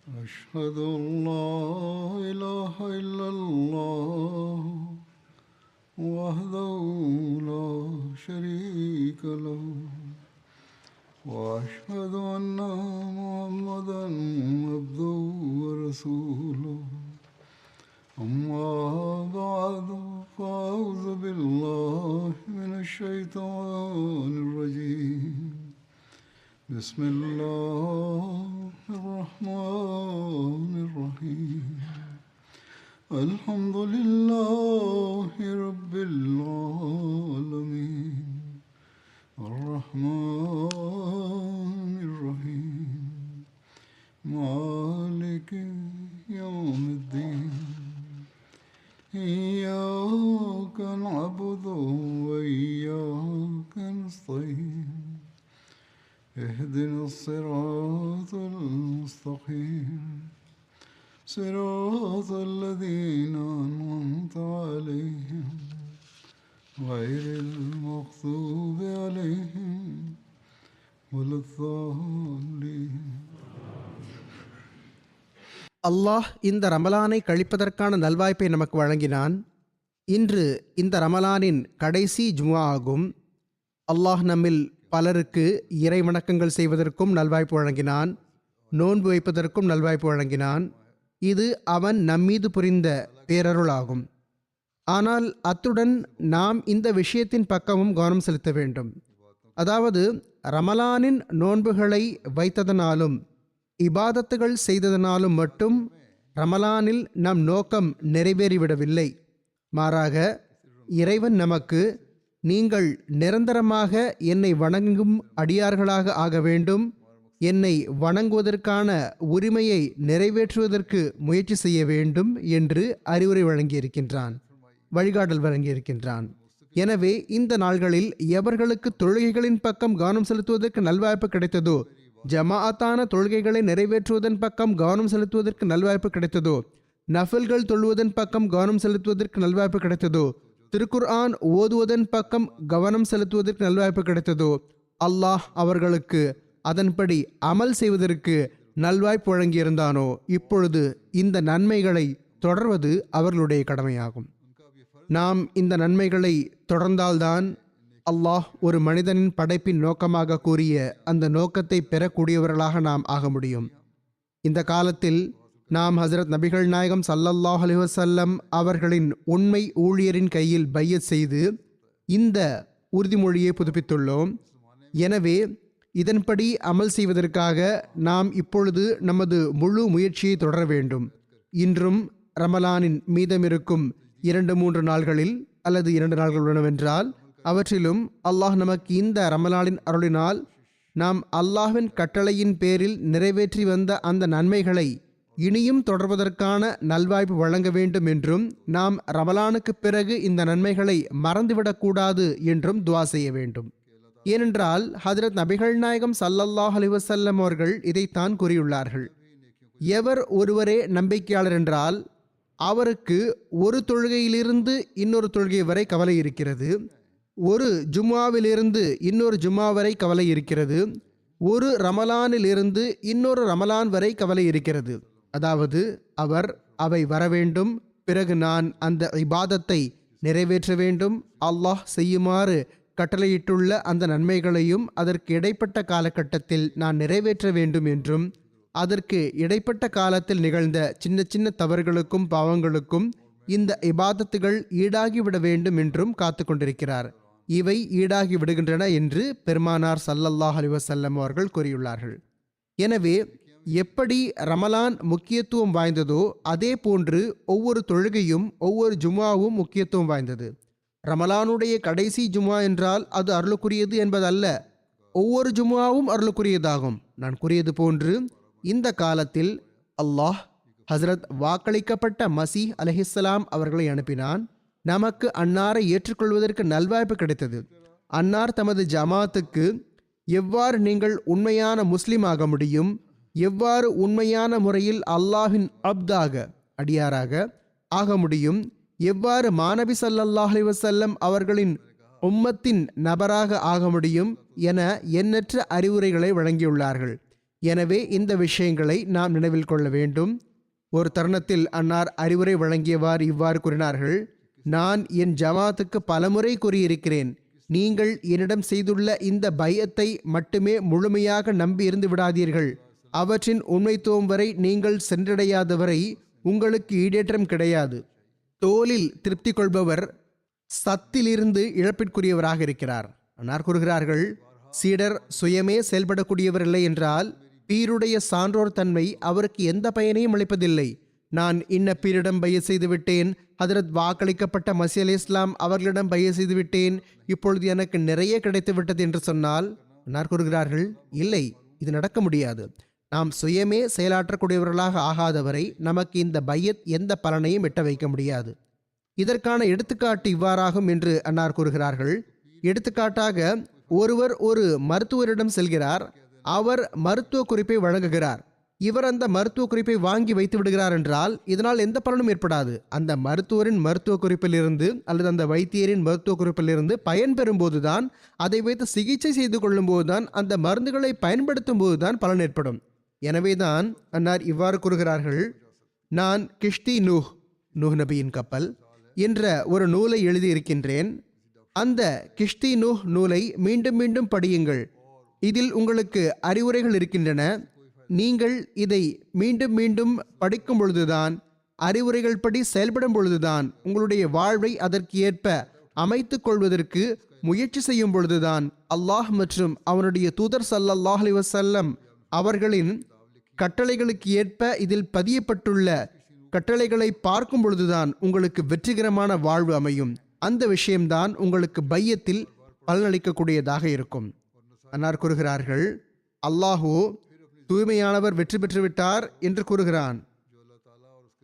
أشهد أن لا إله إلا الله وحده لا شريك له وأشهد أن محمدا عبده ورسوله أما بعد فأعوذ بالله من الشيطان الرجيم بسم الله الرحمن الرحيم الحمد لله رب العالمين الرحمن الرحيم مالك يوم الدين إياك نعبد وإياك نستعين اهدنا الصراط المستقيم صراط الذين أنعمت عليهم غير المغضوب عليهم ولا الضالين. அல்லாஹ் இந்த ரமலானை கழிப்பதற்கான நல்வாய்ப்பை நமக்கு வழங்கினான். இன்று இந்த ரமலானின் கடைசி ஜும்ஆ ஆகும். அல்லாஹ் நம்மில் பலருக்கு இறை வணக்கங்கள் செய்வதற்கும் நல்வாய்ப்பு வழங்கினான், நோன்பு வைப்பதற்கும் நல்வாய்ப்பு வழங்கினான். இது அவன் நம்மீது புரிந்த பேரருளாகும். ஆனால் அத்துடன் நாம் இந்த விஷயத்தின் பக்கமும் கவனம் செலுத்த வேண்டும். அதாவது, ரமலானின் நோன்புகளை வைத்ததனாலும் இபாதத்துகள் செய்ததனாலும் மட்டும் ரமலானில் நம் நோக்கம் நிறைவேறிவிடவில்லை. மாறாக இறைவன் நமக்கு, நீங்கள் நிரந்தரமாக என்னை வணங்கும் அடியார்களாக ஆக வேண்டும், என்னை வணங்குவதற்கான உரிமையை நிறைவேற்றுவதற்கு முயற்சி செய்ய வேண்டும் என்று அறிவுரை வழங்கியிருக்கின்றான், வழிகாட்டல் வழங்கியிருக்கின்றான். எனவே இந்த நாள்களில் எவர்களுக்கு தொழுகைகளின் பக்கம் கவனம் செலுத்துவதற்கு நல்வாய்ப்பு கிடைத்ததோ, ஜமாஅத்தான தொழுகைகளை நிறைவேற்றுவதன் பக்கம் கவனம் செலுத்துவதற்கு நல்வாய்ப்பு கிடைத்ததோ, நஃபில்கள் தொழுவதன் பக்கம் கவனம் செலுத்துவதற்கு நல்வாய்ப்பு கிடைத்ததோ, திருக்குர்ஆன் ஓதுவதன் பக்கம் கவனம் செலுத்துவதற்கு நல்வாய்ப்பு கிடைத்ததோ, அல்லாஹ் அவர்களுக்கு அதன்படி அமல் செய்வதற்கு நல்வாய்ப்பு வழங்கியிருந்தானோ, இப்பொழுது இந்த நன்மைகளை தொடர்வது அவர்களுடைய கடமையாகும். நாம் இந்த நன்மைகளை தொடர்ந்தால்தான் அல்லாஹ் ஒரு மனிதனின் படைப்பின் நோக்கமாக கூறிய அந்த நோக்கத்தை பெறக்கூடியவர்களாக நாம் ஆக முடியும். இந்த காலத்தில் நாம் ஹசரத் நபிகள் நாயகம் ஸல்லல்லாஹு அலைஹி வஸல்லம் அவர்களின் உண்மை ஊழியரின் கையில் பையத் செய்து இந்த உறுதிமொழியை புதுப்பித்துள்ளோம். எனவே இதன்படி அமல் செய்வதற்காக நாம் இப்பொழுது நமது முழு முயற்சியை தொடர வேண்டும். இன்றும் ரமலானின் மீதமிருக்கும் 2-3 நாள்களில் அல்லது 2 நாள்கள் உள்ளனவென்றால் அவற்றிலும் அல்லாஹ் நமக்கு இந்த ரமலானின் அருளினால் நாம் அல்லாஹ்வின் கட்டளையின் பேரில் நிறைவேற்றி வந்த அந்த நன்மைகளை இனியும் தொடர்வதற்கான நல்வாய்ப்பு வழங்க வேண்டும் என்றும், நாம் ரமலானுக்கு பிறகு இந்த நன்மைகளை மறந்துவிடக்கூடாது என்றும் துவா செய்ய வேண்டும். ஏனென்றால் ஹஜ்ரத் நபிகள் நாயகம் ஸல்லல்லாஹு அலைஹி வஸல்லம் அவர்கள் இதைத்தான் கூறியுள்ளார்கள். எவர் ஒருவரே நம்பிக்கையாளர் என்றால் அவருக்கு ஒரு தொழுகையிலிருந்து இன்னொரு தொழுகை வரை கவலை இருக்கிறது, ஒரு ஜும்ஆவிலிருந்து இன்னொரு ஜும்ஆ வரை கவலை இருக்கிறது, ஒரு ரமலானிலிருந்து இன்னொரு ரமலான் வரை கவலை இருக்கிறது. அதாவது அவர் அவை வர வேண்டும், பிறகு நான் அந்த இபாதத்தை நிறைவேற்ற வேண்டும், அல்லாஹ் செய்யுமாறு கட்டளையிட்டுள்ள அந்த நன்மைகளையும் அதற்கு இடைப்பட்ட காலகட்டத்தில் நான் நிறைவேற்ற வேண்டும் என்றும், அதற்கு இடைப்பட்ட காலத்தில் நிகழ்ந்த சின்ன சின்ன தவறுகளுக்கும் பாவங்களுக்கும் இந்த இபாதத்துகள் ஈடாகிவிட வேண்டும் என்றும் காத்து கொண்டிருக்கிறார். இவை ஈடாகி விடுகின்றன என்று பெருமானார் ஸல்லல்லாஹு அலைஹி வஸல்லம் அவர்கள் கூறியுள்ளார்கள். எனவே எப்படி ரமலான் முக்கியத்துவம் வாய்ந்ததோ அதே போன்று ஒவ்வொரு தொழுகையும் ஒவ்வொரு ஜும்ஆவும் முக்கியத்துவம் வாய்ந்தது. ரமலானுடைய கடைசி ஜும்ஆ என்றால் அது அருளுக்குரியது என்பதல்ல, ஒவ்வொரு ஜும்ஆவும் அருளுக்குரியதாகும். நான் கூறியது போன்று இந்த காலத்தில் அல்லாஹ் ஹசரத் வாக்களிக்கப்பட்ட மசீஹ் அலைஹிஸ்ஸலாம் அவர்களை அனுப்பினான். நமக்கு அன்னாரை ஏற்றுக்கொள்வதற்கு நல்வாய்ப்பு கிடைத்தது. அன்னார் தமது ஜமாத்துக்கு எவ்வாறு நீங்கள் உண்மையான முஸ்லிம் ஆக முடியும், எவ்வாறு உண்மையான முறையில் அல்லாஹின் அப்தாக அடியாராக ஆக முடியும், எவ்வாறு மாநபி ஸல்லல்லாஹு அலைஹி வஸல்லம் அவர்களின் உம்மத்தின் நபராக ஆக முடியும் என எண்ணற்ற அறிவுரைகளை வழங்கியுள்ளார்கள். எனவே இந்த விஷயங்களை நாம் நினைவில் கொள்ள வேண்டும். ஒரு தருணத்தில் அன்னார் அறிவுரை வழங்கியவாறு இவ்வாறு கூறினார்கள்: நான் என் ஜமாத்துக்கு பலமுறை கூறியிருக்கிறேன், நீங்கள் என்னிடம் செய்துள்ள இந்த பையத்தை மட்டுமே முழுமையாக நம்பி இருந்து விடாதீர்கள். அவற்றின் உண்மைத்துவம் வரை நீங்கள் சென்றடையாதவரை உங்களுக்கு ஈடேற்றம் கிடையாது. தோலில் திருப்தி கொள்பவர் சத்திலிருந்து இழப்பிற்குரியவராக இருக்கிறார். அன்னார் கூறுகிறார்கள், சீடர் சுயமே செயல்படக்கூடியவர் இல்லை என்றால் பீருடைய சான்றோர் தன்மை அவருக்கு எந்த பயனையும் அளிப்பதில்லை. நான் இன்ன பீரிடம் பைய செய்து விட்டேன், ஹதரத் வாக்களிக்கப்பட்ட மஸீஹ் அலைஹிஸ்ஸலாம் அவர்களிடம் பைய செய்து விட்டேன், இப்பொழுது எனக்கு நிறைய கிடைத்து விட்டது என்று சொன்னால் அன்னார் கூறுகிறார்கள், இல்லை, இது நடக்க முடியாது. நாம் சுயமே செயலாற்றக்கூடியவர்களாக ஆகாதவரை நமக்கு இந்த பையத் எந்த பலனையும் எட்ட வைக்க முடியாது. இதற்கான எடுத்துக்காட்டு இவ்வாறாகும் என்று அன்னார் கூறுகிறார்கள். எடுத்துக்காட்டாக, ஒருவர் ஒரு மருத்துவரிடம் செல்கிறார். அவர் மருத்துவ குறிப்பை வழங்குகிறார். இவர் அந்த மருத்துவ குறிப்பை வாங்கி வைத்து விடுகிறார் என்றால் இதனால் எந்த பலனும் ஏற்படாது. அந்த மருத்துவரின் மருத்துவ குறிப்பிலிருந்து அல்லது அந்த வைத்தியரின் மருத்துவ குறிப்பிலிருந்து பயன்பெறும் போதுதான், அதை வைத்து சிகிச்சை செய்து கொள்ளும் போதுதான், அந்த மருந்துகளை பயன்படுத்தும் போதுதான் பலன் ஏற்படும். எனவேதான் அன்னார் இவ்வாறு கூறுகிறார்கள்: நான் கிஷ்தி நூஹ் நபியின் கப்பல் என்ற ஒரு நூலை எழுதியிருக்கின்றேன். அந்த கிஷ்தி நூலை மீண்டும் மீண்டும் படியுங்கள். இதில் உங்களுக்கு அறிவுரைகள் இருக்கின்றன. நீங்கள் இதை மீண்டும் மீண்டும் படிக்கும் பொழுதுதான், அறிவுரைகள் படி செயல்படும் பொழுதுதான், உங்களுடைய வாழ்வை அதற்கு ஏற்ப அமைத்துக் கொள்வதற்கு முயற்சி செய்யும் பொழுதுதான், அல்லாஹ் மற்றும் அவனுடைய தூதர் ஸல்லல்லாஹு அலைஹி வஸல்லம் அவர்களின் கட்டளைகளுக்கு ஏற்ப இதில் பதியப்பட்டுள்ள கட்டளைகளை பார்க்கும் பொழுதுதான் உங்களுக்கு வெற்றிகரமான வாழ்வு அமையும். அந்த விஷயம்தான் உங்களுக்கு பையத்தில் பலனளிக்கக்கூடியதாக இருக்கும். அன்னார் கூறுகிறார்கள், அல்லாஹு தூய்மையானவர் வெற்றி பெற்றுவிட்டார் என்று கூறுகிறான்.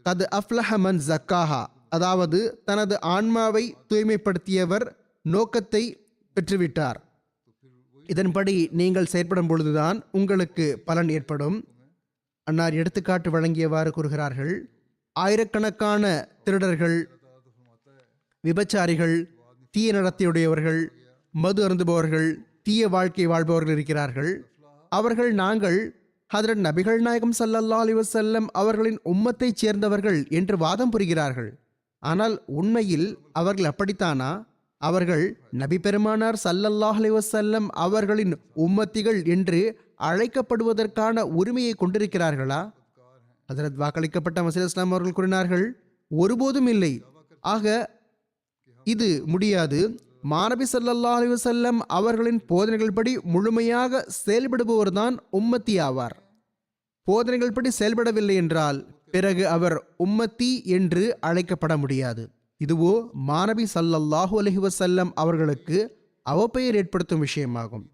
கத் அஃப்லஹ மன் ஜக்காஹா, அதாவது தனது ஆன்மாவை தூய்மைப்படுத்தியவர் நோக்கத்தை பெற்றுவிட்டார். இதன்படி நீங்கள் செயற்படும் பொழுதுதான் உங்களுக்கு பலன் ஏற்படும். அன்னார் எடுத்துக்காட்டு வழங்கியவாறு கூறுகிறார்கள், ஆயிரக்கணக்கான திருடர்கள், விபச்சாரிகள், தீய நடத்தையுடையவர்கள், மது அருந்துபவர்கள், தீய வாழ்க்கை வாழ்பவர்கள் இருக்கிறார்கள். அவர்கள் நாங்கள் ஹதரத் நபிகள் நாயகம் ஸல்லல்லாஹு அலைஹி வஸல்லம் அவர்களின் உம்மத்தைச் சேர்ந்தவர்கள் என்று வாதம் புரிகிறார்கள். ஆனால் உண்மையில் அவர்கள் அப்படித்தானா? அவர்கள் நபி பெருமானார் ஸல்லல்லாஹு அலைஹி வஸல்லம் அவர்களின் உம்மத்திகள் என்று அழைக்கப்படுவதற்கான உரிமையை கொண்டிருக்கிறார்களா? ஹதரத் வாக்களிக்கப்பட்ட மஸீஹ் இஸ்லாம் அவர்கள் கூறினார்கள், ஒருபோதும் இல்லை. ஆக இது முடியாது. மாநபி ஸல்லல்லாஹு அலைஹி வஸல்லம் அவர்களின் போதனைகள் படி முழுமையாக செயல்படுபவர்தான் உம்மத்தி ஆவார். போதனைகள் படி செயல்படவில்லை என்றால் பிறகு அவர் உம்மத்தி என்று அழைக்கப்பட முடியாது. இதுவோ மாநபி ஸல்லல்லாஹு அலைஹி வஸல்லம் அவர்களுக்கு அவப்பெயர் ஏற்படுத்தும் விஷயமாகும்.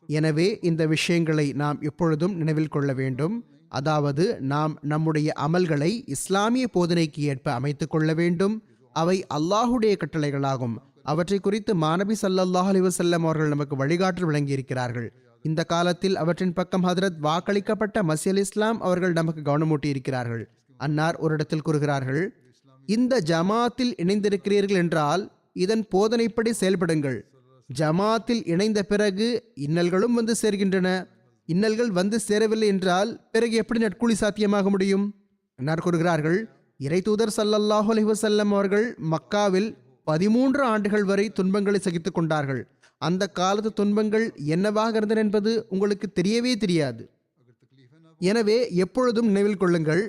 எனவே இந்த விஷயங்களை நாம் எப்பொழுதும் நினைவில் கொள்ள வேண்டும். அதாவது நாம் நம்முடைய அமல்களை இஸ்லாமிய போதனைக்கு ஏற்ப அமைத்துக் கொள்ள வேண்டும். அவை அல்லாஹுடைய கட்டளைகளாகும். அவற்றை குறித்து மாநபி ஸல்லல்லாஹு அலைஹி வஸல்லம் அவர்கள் நமக்கு வழிகாட்டல் வழங்கியிருக்கிறார்கள். இந்த காலத்தில் அவற்றின் பக்கம் ஹதரத் வாக்களிக்கப்பட்ட மஸீஹ் அலைஹிஸ்ஸலாம் அவர்கள் நமக்கு கவனமூட்டி இருக்கிறார்கள். அன்னார் ஒரு இடத்தில் கூறுகிறார்கள், இந்த ஜமாத்தில் இணைந்திருக்கிறீர்கள் என்றால் இதன் போதனைப்படி செயல்படுங்கள். ஜமாத்தில் இணைந்த பிறகு இன்னல்களும் வந்து சேர்கின்றன. இன்னல்கள் வந்து சேரவில்லை என்றால் பிறகு எப்படி நட்கூலி சாத்தியமாக முடியும்? அன்னார் கூறுகிறார்கள், இறை தூதர் ஸல்லல்லாஹு அலைஹி வஸல்லம் அவர்கள் மக்காவில் 13 ஆண்டுகள் வரை துன்பங்களை சகித்துக் கொண்டார்கள். அந்த காலத்து துன்பங்கள் என்னவாக இருந்தன என்பது உங்களுக்கு தெரியவே தெரியாது. எனவே எப்பொழுதும் நினைவில் கொள்ளுங்கள்,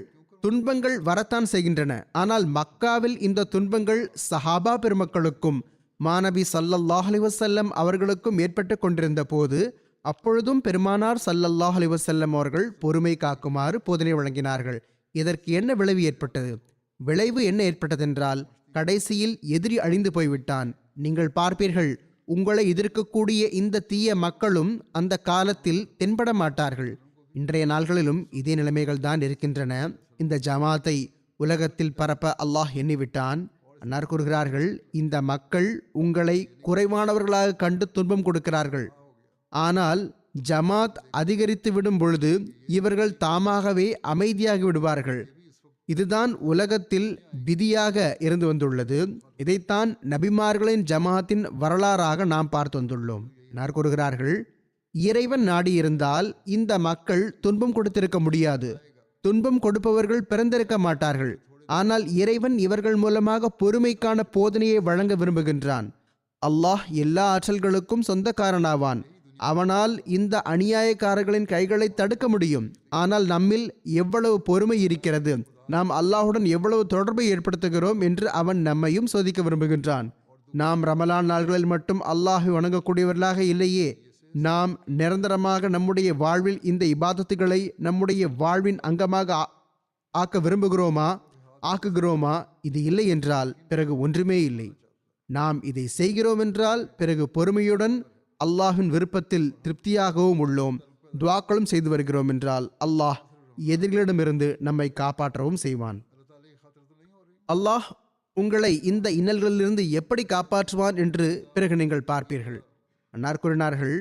துன்பங்கள் வரத்தான் செய்கின்றன. ஆனால் மக்காவில் இந்த துன்பங்கள் சஹாபா பெருமக்களுக்கும் மாநபி ஸல்லல்லாஹு அலைஹி வஸல்லம் அவர்களுக்கும் ஏற்பட்டு கொண்டிருந்த போது அப்பொழுதும் பெருமானார் ஸல்லல்லாஹு அலைஹி வஸல்லம் அவர்கள் பொறுமை காக்குமாறு போதனை வழங்கினார்கள். இதற்கு என்ன விளைவு ஏற்பட்டது? விளைவு என்ன ஏற்பட்டதென்றால் கடைசியில் எதிரி அழிந்து போய்விட்டான். நீங்கள் பார்ப்பீர்கள், உங்களை எதிர்க்கக்கூடிய இந்த தீய மக்களும் அந்த காலத்தில் தென்பட மாட்டார்கள். இன்றைய நாள்களிலும் இதே நிலைமைகள் தான் இருக்கின்றன. இந்த ஜமாத்தை உலகத்தில் பரப்ப அல்லாஹ் எண்ணிவிட்டான். அன்னார் கூறுகிறார்கள், இந்த மக்கள் உங்களை குறைவானவர்களாக கண்டு துன்பம் கொடுக்கிறார்கள். ஆனால் ஜமாத் அதிகரித்து விடும் பொழுது இவர்கள் தாமாகவே அமைதியாகி விடுவார்கள். இதுதான் உலகத்தில் விதியாக இருந்து வந்துள்ளது. இதைத்தான் நபிமார்களின் ஜமாத்தின் வரலாறாக நாம் பார்த்து வந்துள்ளோம். அன்னார் கூறுகிறார்கள், இறைவன் நாடியிருந்தால் இந்த மக்கள் துன்பம் கொடுத்திருக்க முடியாது. துன்பம் கொடுப்பவர்கள் பிறந்திருக்க மாட்டார்கள். ஆனால் இறைவன் இவர்கள் மூலமாக பொறுமைக்கான போதனையை வழங்க விரும்புகின்றான். அல்லாஹ் எல்லா ஆற்றல்களுக்கும் சொந்தக்காரனாவான். அவனால் இந்த அநியாயக்காரர்களின் கைகளை தடுக்க முடியும். ஆனால் நம்மில் எவ்வளவு பொறுமை இருக்கிறது, நாம் அல்லாஹுடன் எவ்வளவு தொடர்பை ஏற்படுத்துகிறோம் என்று அவன் நம்மையும் சோதிக்க விரும்புகின்றான். நாம் ரமலான் நாள்களில் மட்டும் அல்லாஹை வணங்கக்கூடியவர்களாக இல்லையே, நாம் நிரந்தரமாக நம்முடைய வாழ்வில் இந்த இபாதத்துகளை நம்முடைய வாழ்வின் அங்கமாக ஆக்க விரும்புகிறோமா, ஆக்குகிறோமா? இது இல்லை என்றால் பிறகு ஒன்றுமே இல்லை. நாம் இதை செய்கிறோம் என்றால் பிறகு பொறுமையுடன் அல்லாஹின் விருப்பத்தில் திருப்தியாகவும் உள்ளோம், துஆக்களும் செய்து வருகிறோம் என்றால் அல்லாஹ் எதிரிகளிடமிருந்து நம்மை காப்பாற்றவும் செய்வான். அல்லாஹ் உங்களை இந்த இன்னல்களிலிருந்து எப்படி காப்பாற்றுவான் என்று பிறகு நீங்கள் பார்ப்பீர்கள். அன்னார் கூறினார்கள்,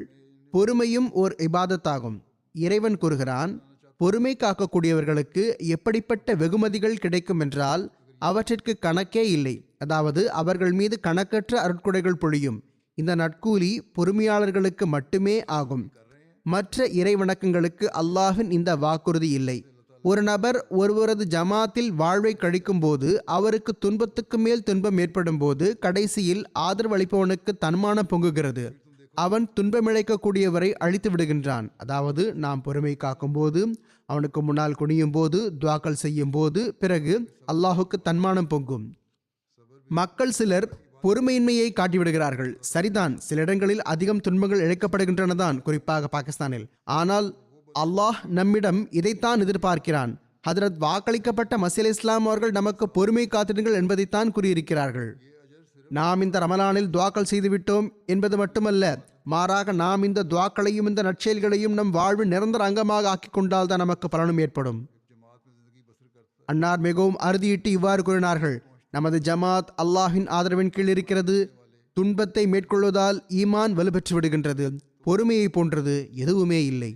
பொறுமையும் ஓர் இபாதத்தாகும். இறைவன் கூறுகிறான், பொறுமை காக்கக்கூடியவர்களுக்கு எப்படிப்பட்ட வெகுமதிகள் கிடைக்கும் என்றால் அவற்றிற்கு கணக்கே இல்லை. அதாவது அவர்கள் மீது கணக்கற்ற அருட்கொடைகள் பொழியும். இந்த நட்கூலி பொறுமையாளர்களுக்கு மட்டுமே ஆகும். மற்ற இறை வணக்கங்களுக்கு அல்லாஹின் இந்த வாக்குறுதி இல்லை. ஒரு நபர் ஒருவரது ஜமாத்தில் வாழ்வை கழிக்கும் போது அவருக்கு துன்பத்துக்கு மேல் துன்பம் ஏற்படும் போது கடைசியில் ஆதரவளிப்பவனுக்கு தன்மானம் பொங்குகிறது. அவன் துன்பமிழைக்கக்கூடியவரை அழித்து விடுகின்றான். அதாவது நாம் பொறுமை காக்கும் போது, அவனுக்கு முன்னால் குனியும் போது, துஆக்கள் செய்யும் போது பிறகு அல்லாஹுக்கு தன்மானம் பொங்கும். மக்கள் சிலர் பொறுமையின்மையை காட்டிவிடுகிறார்கள். சரிதான், சில இடங்களில் அதிகம் துன்பங்கள் இழைக்கப்படுகின்றனதான், குறிப்பாக பாகிஸ்தானில். ஆனால் அல்லாஹ் நம்மிடம் இதைத்தான் எதிர்பார்க்கிறான். ஹதரத் வாக்களிக்கப்பட்ட மசீஹ் இஸ்லாம் அவர்கள் நமக்கு பொறுமை காத்திடுங்கள் என்பதைத்தான் கூறியிருக்கிறார்கள். நாம் இந்த ரமலானில் துஆக்கள் செய்துவிட்டோம் என்பது மட்டுமல்ல, மாறாக நாம் இந்த துஆக்களையும் இந்த நற்செயல்களையும் நம் வாழ்வின் நிரந்தர அங்கமாக ஆக்கிக் கொண்டால் தான் நமக்கு பலனும் ஏற்படும். அன்னார் மிகவும் அறுதியிட்டு இவ்வாறு கூறினார்கள், நமது ஜமாத் அல்லாஹின் ஆதரவின் கீழ் இருக்கிறது. துன்பத்தை மேற்கொள்வதால் ஈமான் வலுப்பெற்று விடுகின்றது. பொறுமையை போன்றது எதுவுமே இல்லை.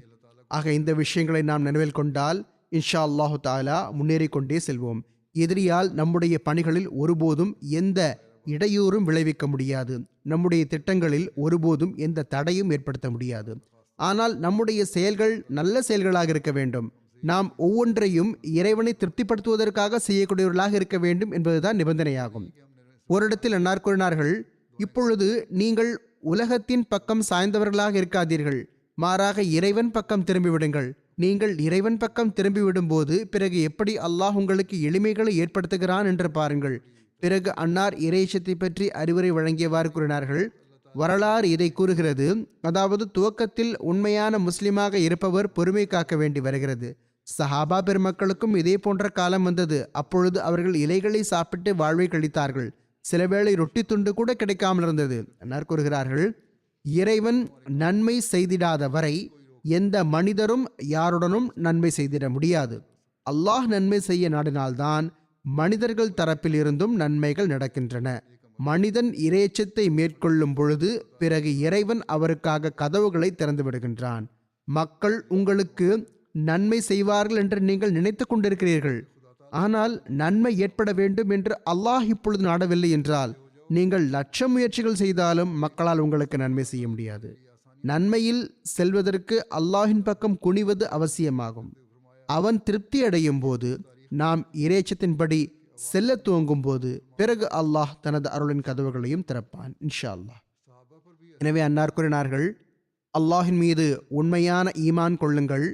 ஆக இந்த விஷயங்களை நாம் நினைவில் கொண்டால் இன்ஷா அல்லாஹு தாலா முன்னேறி கொண்டே செல்வோம். எதிரியால் நம்முடைய பணிகளில் ஒருபோதும் எந்த இடையூறும் விளைவிக்க முடியாது. நம்முடைய திட்டங்களில் ஒருபோதும் எந்த தடையும் ஏற்படுத்த முடியாது. ஆனால் நம்முடைய செயல்கள் நல்ல செயல்களாக இருக்க வேண்டும். நாம் ஒவ்வொன்றையும் இறைவனை திருப்திப்படுத்துவதற்காக செய்யக்கூடியவர்களாக இருக்க வேண்டும் என்பதுதான் நிபந்தனையாகும். ஒரு இடத்தில் அன்னார் கூறினார்கள், இப்பொழுது நீங்கள் உலகத்தின் பக்கம் சாய்ந்தவர்களாக இருக்காதீர்கள், மாறாக இறைவன் பக்கம் திரும்பிவிடுங்கள். நீங்கள் இறைவன் பக்கம் திரும்பிவிடும் போது பிறகு எப்படி அல்லாஹ் உங்களுக்கு எளிமைகளை ஏற்படுத்துகிறான் என்று பாருங்கள். பிறகு அன்னார் இறைச்சத்தை பற்றி அறிவுரை வழங்கியவாறு கூறினார்கள், வரலாறு இதை கூறுகிறது. அதாவது துவக்கத்தில் உண்மையான முஸ்லிமாக இருப்பவர் பொறுமை காக்க வேண்டி வருகிறது. சஹாபா பெருமக்களுக்கும் இதே போன்ற காலம் வந்தது. அப்பொழுது அவர்கள் இலைகளை சாப்பிட்டு வாழ்வை கழித்தார்கள். சில வேளை ரொட்டி துண்டு கூட கிடைக்காமல் இருந்தது. அன்னார் கூறுகிறார்கள், இறைவன் நன்மை செய்திடாத வரை எந்த மனிதரும் யாருடனும் நன்மை செய்திட முடியாது. அல்லாஹ் நன்மை செய்ய நாடினால்தான் மனிதர்கள் தரப்பில் இருந்தும் நன்மைகள் நடக்கின்றன. மனிதன் இறைச்சத்தை மேற்கொள்ளும் பொழுது பிறகு இறைவன் அவருக்காக கதவுகளை திறந்து விடுகின்றான். மக்கள் உங்களுக்கு நன்மை செய்வார்கள் என்று நீங்கள் நினைத்து கொண்டிருக்கிறீர்கள். ஆனால் நன்மை ஏற்பட வேண்டும் என்று அல்லாஹ் இப்பொழுது நாடவில்லை என்றால் நீங்கள் லட்சம் முயற்சிகள் செய்தாலும் மக்களால் உங்களுக்கு நன்மை செய்ய முடியாது. நன்மையில் செல்வதற்கு அல்லாஹின் பக்கம் குனிவது அவசியமாகும். அவன் திருப்தி அடையும் போது, நாம் இறைச்சத்தின்படி செல்ல துவங்கும் போது பிறகு அல்லாஹ் தனது அருளின் கதவுகளையும் திறப்பான் இன்ஷா அல்லாஹ். எனவே அன்னார் கூறினார்கள், அல்லாஹின் மீது உண்மையான ஈமான் கொள்ளுங்கள்,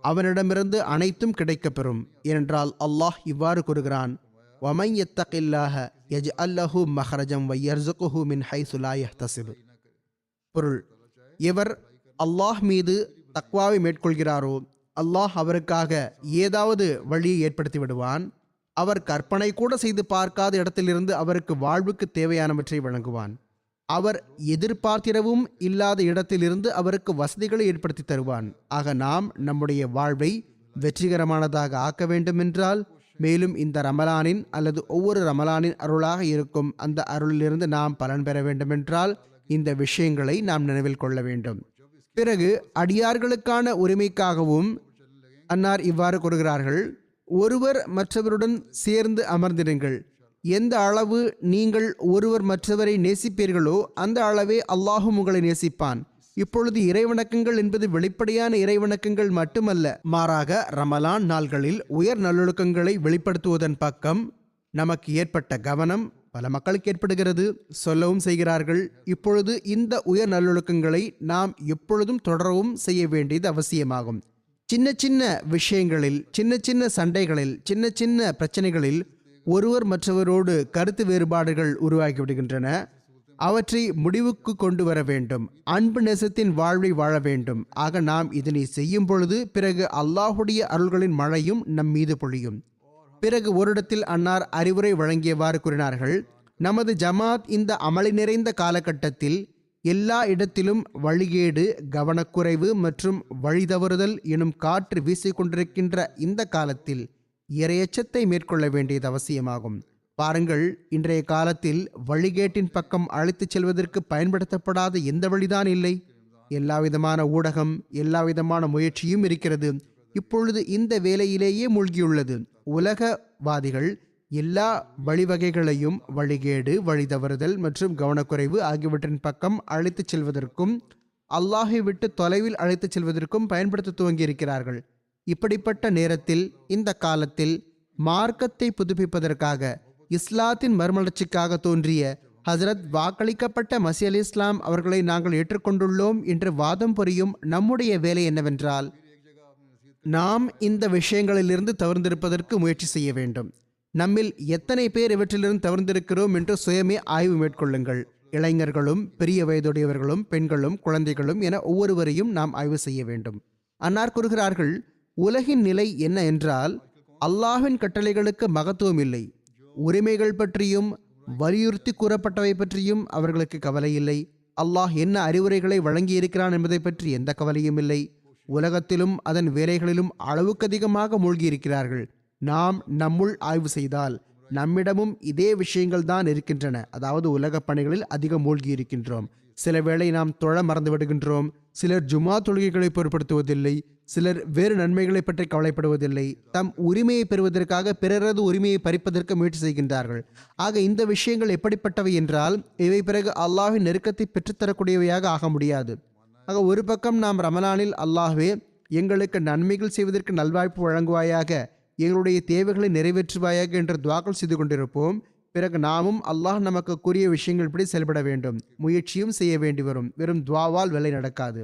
அவனிடமிருந்து அனைத்தும் கிடைக்கப்பெறும். ஏனென்றால் அல்லாஹ் இவ்வாறு கூறுகிறான், வமை யத்தகில்லாஹ யஜ்அல் லஹு மஹ்ரஜம் வயர்ஸுகுஹு மின் ஹைஸு லா யஹ்தஸிப். பொருள், எவர் அல்லாஹ் மீது தக்வாவை மேற்கொள்கிறாரோ அல்லாஹ் அவருக்காக ஏதாவது வழியை ஏற்படுத்தி விடுவான். அவர் கற்பனை கூட செய்து பார்க்காத இடத்திலிருந்து அவருக்கு வாழ்வுக்கு தேவையானவற்றை வழங்குவான். அவர் எதிர்பார்த்திடவும் இல்லாத இடத்திலிருந்து அவருக்கு வசதிகளை ஏற்படுத்தி தருவான். ஆக நாம் நம்முடைய வாழ்வை வெற்றிகரமானதாக ஆக்க வேண்டுமென்றால், மேலும் இந்த ரமலானின் அல்லது ஒவ்வொரு ரமலானின் அருளாக இருக்கும் அந்த அருளிலிருந்து நாம் பலன் பெற வேண்டுமென்றால் இந்த விஷயங்களை நாம் நினைவில் கொள்ள வேண்டும். பிறகு அடியார்களுக்கான உரிமைக்காகவும் அன்னார் இவ்வாறு கூறுகிறார்கள், ஒருவர் மற்றவருடன் சேர்ந்து அமர்ந்திருங்கள். எந்த அளவு நீங்கள் ஒருவர் மற்றவரை நேசிப்பீர்களோ அந்த அளவே அல்லாஹும் உங்களை நேசிப்பான். இப்பொழுது இறைவணக்கங்கள் என்பது வெளிப்படையான இறைவணக்கங்கள் மட்டுமல்ல, மாறாக ரமலான் நாள்களில் உயர் நல்லொழுக்கங்களை வெளிப்படுத்துவதன் பக்கம் நமக்கு ஏற்பட்ட கவனம் பல மக்களுக்கு ஏற்படுகிறது, சொல்லவும் செய்கிறார்கள். இப்பொழுது இந்த உயர் நல்லொழுக்கங்களை நாம் எப்பொழுதும் தொடரவும் செய்ய வேண்டியது அவசியமாகும். சின்ன சின்ன விஷயங்களில், சின்ன சின்ன சண்டைகளில், சின்ன சின்ன பிரச்சனைகளில் ஒருவர் மற்றவரோடு கருத்து வேறுபாடுகள் உருவாகிவிடுகின்றன. அவற்றை முடிவுக்கு கொண்டு வர வேண்டும். அன்பு நேசத்தின் வாழ்வை வாழ வேண்டும். ஆக நாம் இதனை செய்யும் பொழுது பிறகு அல்லாஹுடைய அருள்களின் மழையும் நம் மீது பொழியும். பிறகு ஓரிடத்தில் அன்னார் அறிவுரை வழங்கியவாறு கூறினார்கள், நமது ஜமாத் இந்த அமளி நிறைந்த காலகட்டத்தில் எல்லா இடத்திலும் வழிகேடு, கவனக்குறைவு மற்றும் வழிதவறுதல் எனும் காற்று வீசிக்கொண்டிருக்கின்ற இந்த காலத்தில் இறையச்சத்தை மேற்கொள்ள வேண்டியது அவசியமாகும். பாருங்கள், இன்றைய காலத்தில் வழிகேட்டின் பக்கம் அழைத்துச் செல்வதற்கு பயன்படுத்தப்படாத எந்த வழிதான் இல்லை. எல்லா விதமான ஊடகம், எல்லா விதமான முயற்சியும் இருக்கிறது. இப்பொழுது இந்த வேலையிலேயே மூழ்கியுள்ளது. உலகவாதிகள் எல்லா வழிவகைகளையும் வழிகேடு, வழிதவறுதல் மற்றும் கவனக்குறைவு ஆகியவற்றின் பக்கம் அழைத்துச் செல்வதற்கும் அல்லாஹை விட்டு தொலைவில் அழைத்துச் செல்வதற்கும் பயன்படுத்த துவங்கியிருக்கிறார்கள். இப்படிப்பட்ட நேரத்தில், இந்த காலத்தில் மார்க்கத்தை புதுப்பிப்பதற்காக, இஸ்லாத்தின் மறுமலர்ச்சிக்காக தோன்றிய ஹசரத் வாக்களிக்கப்பட்ட மசி அலி இஸ்லாம் அவர்களை நாங்கள் ஏற்றுக்கொண்டுள்ளோம் என்று வாதம் புரியும் நம்முடைய வேலை என்னவென்றால், நாம் இந்த விஷயங்களிலிருந்து தவிர்த்திருப்பதற்கு முயற்சி செய்ய வேண்டும். நம்மில் எத்தனை பேர் இவற்றிலிருந்து தவிர்த்திருக்கிறோம் என்று சுயமே ஆய்வு மேற்கொள்ளுங்கள். இளைஞர்களும், பெரிய வயதுடையவர்களும், பெண்களும், குழந்தைகளும் என ஒவ்வொருவரையும் நாம் ஆய்வு செய்ய வேண்டும். அன்னார் கூறுகிறார்கள், உலகின் நிலை என்ன என்றால், அல்லாஹ்வின் கட்டளைகளுக்கு மகத்துவம் இல்லை. உரிமைகள் பற்றியும் வலியுறுத்தி கூறப்பட்டவை பற்றியும் அவர்களுக்கு கவலை இல்லை. அல்லாஹ் என்ன அறிவுரைகளை வழங்கியிருக்கிறான் என்பதை பற்றி எந்த கவலையும் இல்லை. உலகத்திலும் அதன் வேலைகளிலும் அளவுக்கு அதிகமாக மூழ்கியிருக்கிறார்கள். நாம் நம்முள் ஆய்வு செய்தால் நம்மிடமும் இதே விஷயங்கள் தான் இருக்கின்றன. அதாவது உலக பணிகளில் அதிகம் மூழ்கி இருக்கின்றோம். சில வேளை நாம் தொழ மறந்து விடுகின்றோம். சிலர் ஜுமா தொழுகைகளை பொருட்படுத்துவதில்லை. சிலர் வேறு நன்மைகளை பற்றி கவலைப்படுவதில்லை. தம் உரிமையை பெறுவதற்காக பிறரது உரிமையை பறிப்பதற்கு முயற்சி செய்கின்றார்கள். ஆக இந்த விஷயங்கள் எப்படிப்பட்டவை என்றால், இவை பிறகு அல்லாஹ்வின் நெருக்கத்தை பெற்றுத்தரக்கூடியவையாக ஆக முடியாது. ஆக ஒரு பக்கம் நாம் ரமலானில் அல்லாஹ்வே எங்களுக்கு நன்மைகள் செய்வதற்கு நல்வாய்ப்பு வழங்குவாயாக, எங்களுடைய தேவைகளை நிறைவேற்றுவாயாக என்று துவாக்கள் செய்து கொண்டிருப்போம். பிறகு நாமும் அல்லாஹ் நமக்கு கூறிய விஷயங்கள் படி செயல்பட வேண்டும், முயற்சியும் செய்ய வேண்டி வரும். வெறும் துவாவால் வேலை நடக்காது.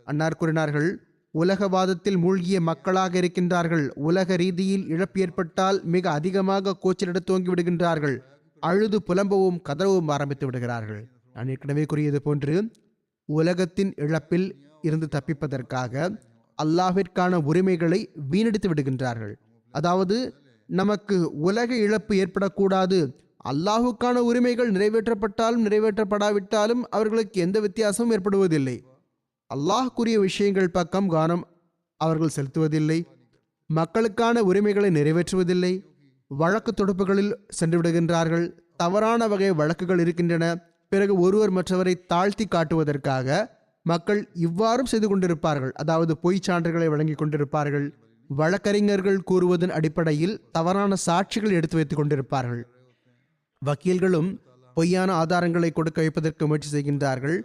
அன்னார் கூறினார்கள், உலகவாதத்தில் மூழ்கிய மக்களாக இருக்கின்றார்கள். உலக ரீதியில் இழப்பு ஏற்பட்டால் மிக அதிகமாக கூச்சலிட துவங்கி விடுகின்றார்கள். அழுது புலம்பவும் கதறவும் ஆரம்பித்து விடுகிறார்கள். நான் ஏற்கனவே கூறியது போன்று, உலகத்தின் இழப்பில் இருந்து தப்பிப்பதற்காக அல்லாஹ்விற்கான உரிமைகளை வீணடித்து விடுகின்றார்கள். அதாவது நமக்கு உலக இழப்பு ஏற்படக்கூடாது, அல்லாஹுக்கான உரிமைகள் நிறைவேற்றப்பட்டாலும் நிறைவேற்றப்படாவிட்டாலும் அவர்களுக்கு எந்த வித்தியாசமும் ஏற்படுவதில்லை. அல்லாஹ் கூறிய விஷயங்கள் பக்கம் கவனம் அவர்கள் செலுத்துவதில்லை. மக்களுக்கான உரிமைகளை நிறைவேற்றுவதில்லை. வழக்கு தொடுப்புகளில் சென்று விடுகின்றார்கள். தவறான வகை வழக்குகள் இருக்கின்றன. பிறகு ஒருவர் மற்றவரை தாழ்த்தி காட்டுவதற்காக மக்கள் இவ்வாறும் செய்து கொண்டிருப்பார்கள். அதாவது பொய் சான்றுகளை வழங்கி கொண்டிருப்பார்கள். வழக்கறிஞர்கள் கூறுவதன் அடிப்படையில் தவறான சாட்சிகள் எடுத்து வைத்துக் கொண்டிருப்பார்கள். வக்கீல்களும் பொய்யான ஆதாரங்களை கொடுக்க வைப்பதற்கு முயற்சி செய்கின்றார்கள்.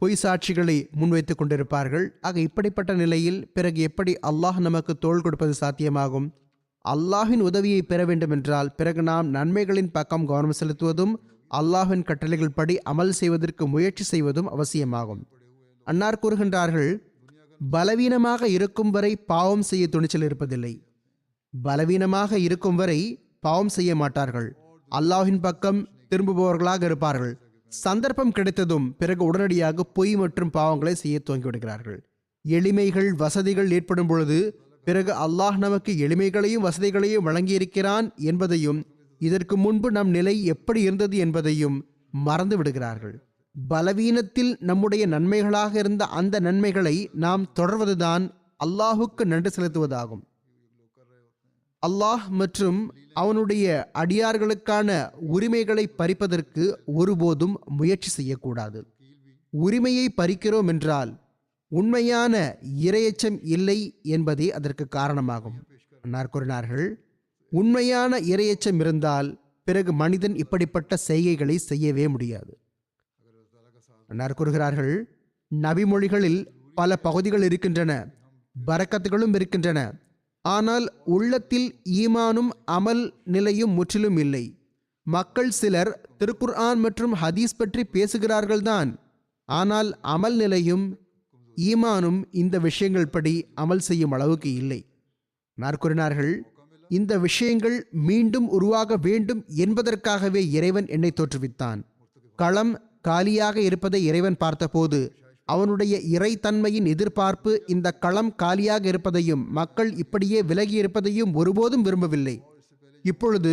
பொய் சாட்சிகளை முன்வைத்துக் கொண்டிருப்பார்கள். ஆக இப்படிப்பட்ட நிலையில் பிறகு எப்படி அல்லாஹ் நமக்கு தோள் கொடுப்பது சாத்தியமாகும்? அல்லாஹின் உதவியை பெற வேண்டும் என்றால் பிறகு நாம் நன்மைகளின் பக்கம் கவனம் செலுத்துவதும் அல்லாஹின் கட்டளைகள் படி அமல் செய்வதற்கு முயற்சி செய்வதும் அவசியமாகும். அன்னார் கூறுகின்றார்கள், பலவீனமாக இருக்கும் வரை பாவம் செய்ய துணிச்சல் இருப்பதில்லை. பலவீனமாக இருக்கும் வரை பாவம் செய்ய மாட்டார்கள். அல்லாஹின் பக்கம் திரும்புபவர்களாக இருப்பார்கள். சந்தர்ப்பம் கிடைத்ததும் பிறகு உடனடியாக பொய் மற்றும் பாவங்களை செய்ய துவங்கிவிடுகிறார்கள். எளிமைகள், வசதிகள் ஏற்படும் பொழுது பிறகு அல்லாஹ் நமக்கு எளிமைகளையும் வசதிகளையும் வழங்கியிருக்கிறான் என்பதையும், இதற்கு முன்பு நம் நிலை எப்படி இருந்தது என்பதையும் மறந்து விடுகிறார்கள். பலவீனத்தில் நம்முடைய நன்மைகளாக இருந்த அந்த நன்மைகளை நாம் தொடர்வதுதான் அல்லாஹுக்கு நன்றி செலுத்துவதாகும். அல்லாஹ் மற்றும் அவனுடைய அடியார்களுக்கான உரிமைகளை பறிப்பதற்கு ஒருபோதும் முயற்சி செய்யக்கூடாது. உரிமையை பறிக்கிறோம் என்றால் உண்மையான இறையச்சம் இல்லை என்பதே அதற்கு காரணமாகும். அன்னார் கூறினார்கள், உண்மையான இறையச்சம் இருந்தால் பிறகு மனிதன் இப்படிப்பட்ட செய்கைகளை செய்யவே முடியாது. அன்னார் கூறுகிறார்கள், நபிமொழிகளில் பல பகுதிகள் இருக்கின்றன, பரக்கத்துகளும் இருக்கின்றன. ஆனால் உள்ளத்தில் ஈமானும் அமல் நிலையும் முற்றிலும் இல்லை. மக்கள் சிலர் திருக்குர்ஆன் மற்றும் ஹதீஸ் பற்றி பேசுகிறார்கள்தான், ஆனால் அமல் நிலையும் ஈமானும் இந்த விஷயங்கள் படி அமல் செய்யும் அளவுக்கு இல்லை. கூறினார்கள், இந்த விஷயங்கள் மீண்டும் உருவாக வேண்டும் என்பதற்காகவே இறைவன் என்னை தோற்றுவித்தான். களம் காலியாக இருப்பதை இறைவன் பார்த்தபோது அவனுடைய இறைத்தன்மையின் எதிர்பார்ப்பு இந்த களம் காலியாக இருப்பதையும் மக்கள் இப்படியே விலகி இருப்பதையும் ஒருபோதும் விரும்பவில்லை. இப்பொழுது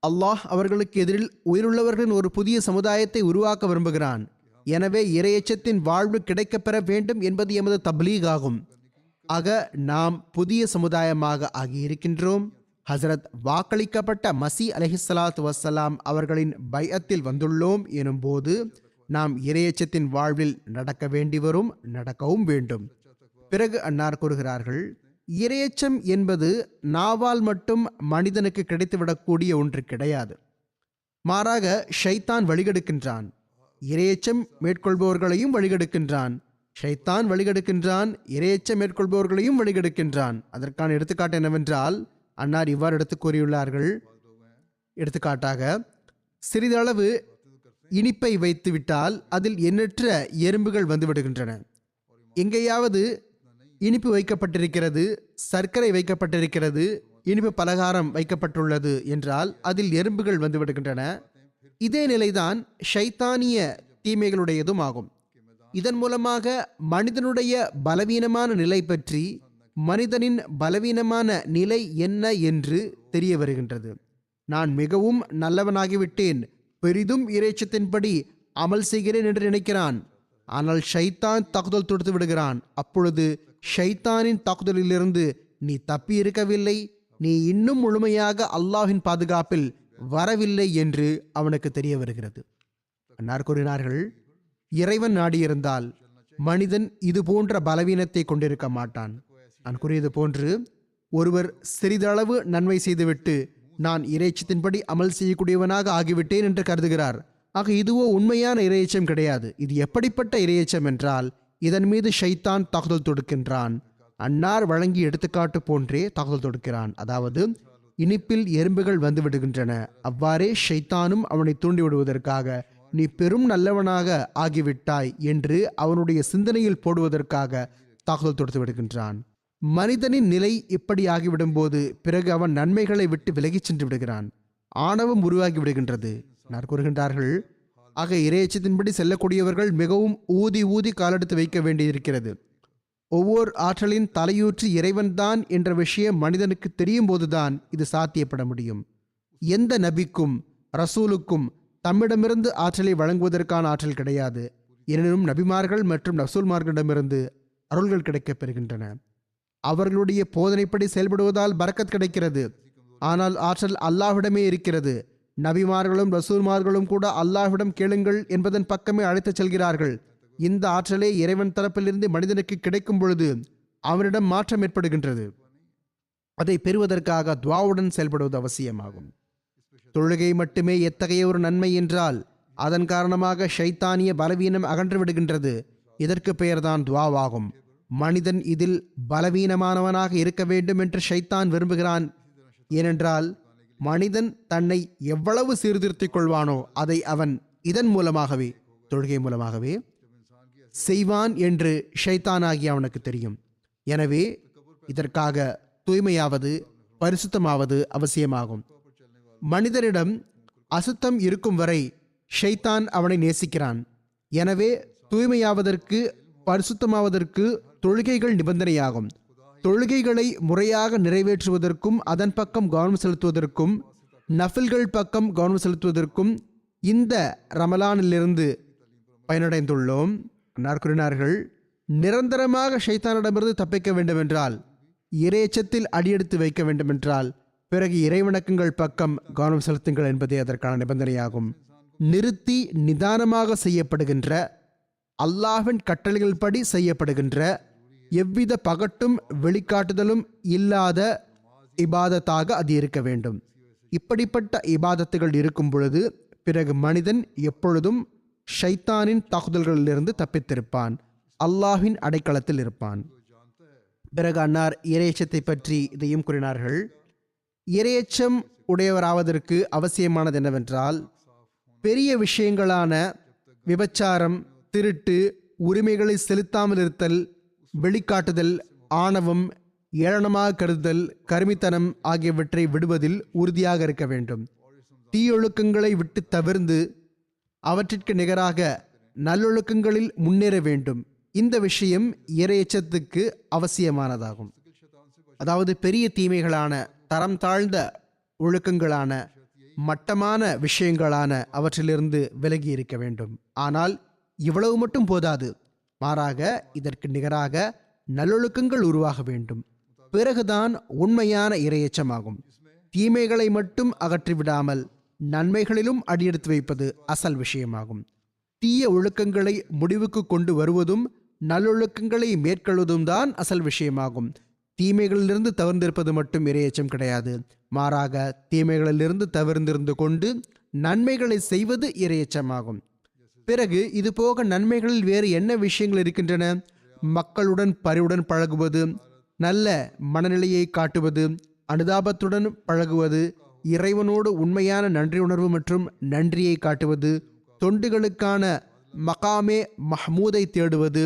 அல்லாஹ் அவர்களுக்கு எதிரில் உயிருள்ளவர்களின் ஒரு புதிய சமுதாயத்தை உருவாக்க விரும்புகிறான். எனவே இறையச்சத்தின் வாழ்வு கிடைக்கப்பெற வேண்டும் என்பது எமது தப்லீக் ஆகும். ஆக நாம் புதிய சமுதாயமாக ஆகியிருக்கின்றோம். ஹசரத் வாக்களிக்கப்பட்ட மசி அலைஹிஸ்ஸலாத்து வஸ்ஸலாம் அவர்களின் பைஅத்தில் வந்துள்ளோம் எனும்போது நாம் இறையச்சத்தின் வாழ்வில் நடக்க வேண்டி வரும், நடக்கவும் வேண்டும். பிறகு அன்னார் கூறுகிறார்கள், இறையச்சம் என்பது நாவால் மட்டும் மனிதனுக்கு கிடைத்துவிடக்கூடிய ஒன்று கிடையாது. மாறாக ஷைத்தான் வழிகெடுக்கின்றான். இறையச்சம் மேற்கொள்பவர்களையும் வழிகெடுக்கின்றான். ஷைத்தான் வழிகெடுக்கின்றான், இறையச்சம் மேற்கொள்பவர்களையும் வழிகெடுக்கின்றான். அதற்கான எடுத்துக்காட்டு என்னவென்றால், அன்னார் இவ்வாறு எடுத்து கூறியுள்ளார்கள். எடுத்துக்காட்டாக, சிறிதளவு இனிப்பை வைத்து விட்டால் அதில் எண்ணற்ற எறும்புகள் வந்துவிடுகின்றன. எங்கேயாவது இனிப்பு வைக்கப்பட்டிருக்கிறது, சர்க்கரை வைக்கப்பட்டிருக்கிறது, இனிப்பு பலகாரம் வைக்கப்பட்டுள்ளது என்றால் அதில் எறும்புகள் வந்துவிடுகின்றன. இதே நிலைதான் ஷைத்தானிய தீமைகளுடையதும் ஆகும். இதன் மூலமாக மனிதனுடைய பலவீனமான நிலை பற்றி, மனிதனின் பலவீனமான நிலை என்ன என்று தெரிய வருகின்றது. நான் மிகவும் நல்லவனாகிவிட்டேன், பெரிதும் இறைச்சத்தின்படி அமல் செய்கிறேன் என்று நினைக்கிறான். ஆனால் ஷைத்தான் தாக்குதல் தொடுத்து விடுகிறான். அப்பொழுது ஷைத்தானின் தாக்குதலிலிருந்து நீ தப்பி இருக்கவில்லை, நீ இன்னும் முழுமையாக அல்லாஹ்வின் பாதுகாப்பில் வரவில்லை என்று அவனுக்கு தெரிய வருகிறது. அன்னார் கூறினார்கள், இறைவன் நாடியிருந்தால் மனிதன் இது போன்ற பலவீனத்தை கொண்டிருக்க மாட்டான். நான் கூறியது போன்று ஒருவர் சிறிதளவு நன்மை செய்துவிட்டு நான் இறைச்சத்தின்படி அமல் செய்யக்கூடியவனாக ஆகிவிட்டேன் என்று கருதுகிறார். ஆக இதுவோ உண்மையான இறையச்சம் கிடையாது. இது எப்படிப்பட்ட இறையச்சம் என்றால், இதன் மீது ஷைத்தான் தாக்குதல் தொடுக்கின்றான். அன்னார் வழங்கி எடுத்துக்காட்டு போன்றே தாக்குதல் தொடுக்கிறான். அதாவது இனிப்பில் எறும்புகள் வந்து விடுகின்றன. அவ்வாறே ஷைத்தானும் அவனை தூண்டிவிடுவதற்காக நீ பெரும் நல்லவனாக ஆகிவிட்டாய் என்று அவனுடைய சிந்தனையில் போடுவதற்காக தாக்குதல் தொடுத்து விடுகின்றான். மனிதனின் நிலை இப்படி ஆகிவிடும் போது பிறகு அவன் நன்மைகளை விட்டு விலகிச் சென்று விடுகிறான். ஆணவம் உருவாகி விடுகின்றது. நான் கூறுகின்றார்கள், ஆக இறையச்சத்தின்படி செல்லக்கூடியவர்கள் மிகவும் ஊதி ஊதி காலெடுத்து வைக்க வேண்டியிருக்கிறது. ஒவ்வொரு ஆற்றலின் தலையூற்று இறைவன்தான் என்ற விஷயம் மனிதனுக்கு தெரியும் போதுதான் இது சாத்தியப்பட முடியும். எந்த நபிக்கும் ரசூலுக்கும் தம்மிடமிருந்து ஆற்றலை வழங்குவதற்கான ஆற்றல் கிடையாது. எனினும் நபிமார்கள் மற்றும் ரசூல்மார்களிடமிருந்து அருள்கள் கிடைக்கப் பெறுகின்றன. அவர்களுடைய போதனைப்படி செயல்படுவதால் பரக்கத் கிடைக்கிறது. ஆனால் ஆற்றல் அல்லாஹ்விடமே இருக்கிறது. நபிமார்களும் ரசூல்மார்களும் கூட அல்லாஹ்விடம் கேளுங்கள் என்பதன் பக்கமே அழைத்துச் செல்கிறார்கள். இந்த ஆற்றலே இறைவன் தரப்பிலிருந்து மனிதனுக்கு கிடைக்கும் பொழுது அவனிடம் மாற்றம் ஏற்படுகின்றது. அதை பெறுவதற்காக துஆவுடன் செயல்படுவது அவசியமாகும். தொழுகை மட்டுமே எத்தகைய ஒரு நன்மை என்றால் அதன் காரணமாக ஷைத்தானிய பலவீனம் அகன்று விடுகின்றது. இதற்கு பெயர்தான் துஆவாகும். மனிதன் இதில் பலவீனமானவனாக இருக்க வேண்டும் என்று ஷைத்தான் விரும்புகிறான். ஏனென்றால் மனிதன் தன்னை எவ்வளவு சீர்திருத்திக் கொள்வானோ அதை அவன் இதன் மூலமாகவே, தொழுகை மூலமாகவே செய்வான் என்று ஷைத்தானாகிய அவனுக்கு தெரியும். எனவே இதற்காக தூய்மையாவது, பரிசுத்தமாவது அவசியமாகும். மனிதனிடம் அசுத்தம் இருக்கும் வரை ஷைத்தான் அவனை நேசிக்கிறான். எனவே தூய்மையாவதற்கு, பரிசுத்தமாவதற்கு தொழுகைகள் நிபந்தனையாகும். தொழுகைகளை முறையாக நிறைவேற்றுவதற்கும் அதன் பக்கம் கவனம் செலுத்துவதற்கும், நஃபில்கள் பக்கம் கவனம் செலுத்துவதற்கும் இந்த ரமலானிலிருந்து பயனடைந்துள்ளோம். கூறினார்கள், நிரந்தரமாக ஷைத்தானிடமிருந்து தப்பிக்க வேண்டுமென்றால், இறையச்சத்தில் அடியெடுத்து வைக்க வேண்டுமென்றால் பிறகு இறைவணக்கங்கள் பக்கம் கவனம் செலுத்துங்கள் என்பதே அதற்கான நிபந்தனையாகும். நிறுத்தி நிதானமாக செய்யப்படுகின்ற, அல்லாஹ்வின் கட்டளைகள் படி செய்யப்படுகின்ற, எவ்வித பகட்டும் வெளிக்காட்டுதலும் இல்லாத இபாதத்தாக அது இருக்க வேண்டும். இப்படிப்பட்ட இபாதத்துகள் இருக்கும் பொழுது பிறகு மனிதன் எப்பொழுதும் ஷைத்தானின் தாக்குதல்களிலிருந்து தப்பித்திருப்பான், அல்லாஹ்வின் அடைக்கலத்தில் இருப்பான். பிறகு அன்னார் இறையச்சத்தை பற்றி இதையும் கூறினார்கள். இறையச்சம் உடையவராவதற்கு அவசியமானது என்னவென்றால், பெரிய விஷயங்களான விபச்சாரம், திருட்டு, உரிமைகளை செலுத்தாமல் இருத்தல், வெளிக்காட்டுதல், ஆணவம், ஏளனமாக கருதுதல், கருமித்தனம் ஆகியவற்றை விடுவதில் உறுதியாக இருக்க வேண்டும். தீயொழுக்கங்களை விட்டு தவிர்ந்து அவற்றிற்கு நிகராக நல்லொழுக்கங்களில் முன்னேற வேண்டும். இந்த விஷயம் இறையச்சத்துக்கு அவசியமானதாகும். அதாவது பெரிய தீமைகளான, தரம் தாழ்ந்த ஒழுக்கங்களான, மட்டமான விஷயங்களான அவற்றிலிருந்து விலகி இருக்க வேண்டும். ஆனால் இவ்வளவு மட்டும் போதாது, மாறாக இதற்கு நிகராக நல்லொழுக்கங்கள் உருவாக வேண்டும். பிறகுதான் உண்மையான இறையச்சமாகும். தீமைகளை மட்டும் அகற்றிவிடாமல் நன்மைகளிலும் அடியெடுத்து வைப்பது அசல் விஷயமாகும். தீய ஒழுக்கங்களை முடிவுக்கு கொண்டு வருவதும் நல்லொழுக்கங்களை மேற்கொள்வதும் தான் அசல் விஷயமாகும். தீமைகளிலிருந்து தவிர்ந்திருப்பது மட்டும் இறையச்சம் கிடையாது. மாறாக தீமைகளிலிருந்து தவிர்ந்திருந்து கொண்டு நன்மைகளை செய்வது இறையச்சமாகும். பிறகு இது போக நன்மைகளில் வேறு என்ன விஷயங்கள் இருக்கின்றன? மக்களுடன் பரிவுடன் பழகுவது, நல்ல மனநிலையை காட்டுவது, அனுதாபத்துடன் பழகுவது, இறைவனோடு உண்மையான நன்றி உணர்வு மற்றும் நன்றியை காட்டுவது, தொண்டுகளுக்கான மகாமே மஹ்மூதை தேடுவது,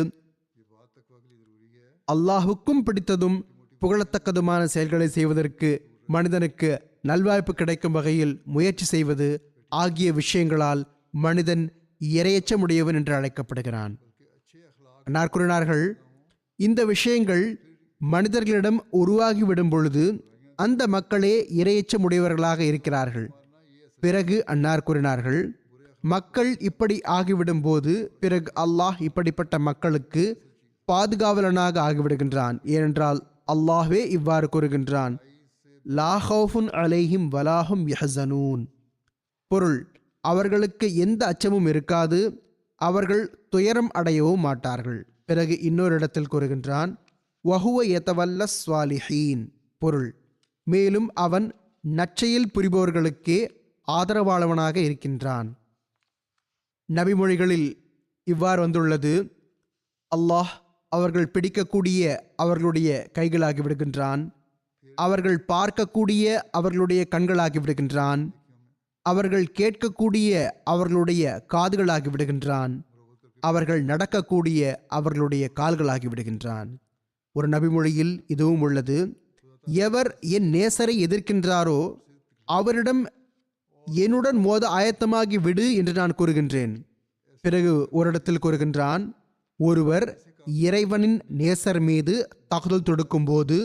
அல்லாஹுக்கும் பிடித்ததும் புகழத்தக்கதுமான செயல்களை செய்வதற்கு மனிதனுக்கு நல்வாய்ப்பு கிடைக்கும் வகையில் முயற்சி செய்வது ஆகிய விஷயங்களால் மனிதன் இறையச்சமுடையவன் என்று அழைக்கப்படுகிறான். அன்னார் கூறினார்கள், இந்த விஷயங்கள் மனிதர்களிடம் உருவாகிவிடும் பொழுது அந்த மக்களே இறையச்சமுடையவர்களாக இருக்கிறார்கள். பிறகு அன்னார் கூறினார்கள், மக்கள் இப்படி ஆகிவிடும் போது பிறகு அல்லாஹ் இப்படிப்பட்ட மக்களுக்கு பாதுகாவலனாக ஆகிவிடுகின்றான். ஏனென்றால் அல்லாஹ்வே இவ்வாறு கூறுகின்றான், லா ஹவுஃபுன் அலைஹிம் வலாஹும் யஹ்ஸனூன். பொருள், அவர்களுக்கு எந்த அச்சமும் இருக்காது, அவர்கள் துயரம் அடையவும் மாட்டார்கள். பிறகு இன்னொரு இடத்தில் கூறுகின்றான், வஹுவ யதவல்ல ஸ்வாலிஹீன். பொருள், மேலும் அவன் நற்செயல் புரிபவர்களுக்கே ஆதரவாளவனாக இருக்கின்றான். நபிமொழிகளில் இவ்வாறு வந்துள்ளது, அல்லாஹ் அவர்கள் பிடிக்கக்கூடிய அவர்களுடைய கைகளாகி விடுகின்றான், அவர்கள் பார்க்கக்கூடிய அவர்களுடைய கண்களாகி விடுகின்றான், அவர்கள் கேட்கக்கூடிய அவர்களுடைய காதுகளாகி விடுகின்றான், அவர்கள் நடக்கக்கூடிய அவர்களுடைய கால்களாகி விடுகின்றான். ஒரு நபிமொழியில் இதுவும் உள்ளது, எவர் என் நேசரை எதிர்க்கின்றாரோ அவரிடம் என்னுடன் மோத ஆயத்தமாகி விடு என்று நான் கூறுகின்றேன். பிறகு ஒரு இடத்தில் கூறுகின்றான், ஒருவர் இறைவனின் நேசர் மீது தாக்குதல் தொடுக்கும் போது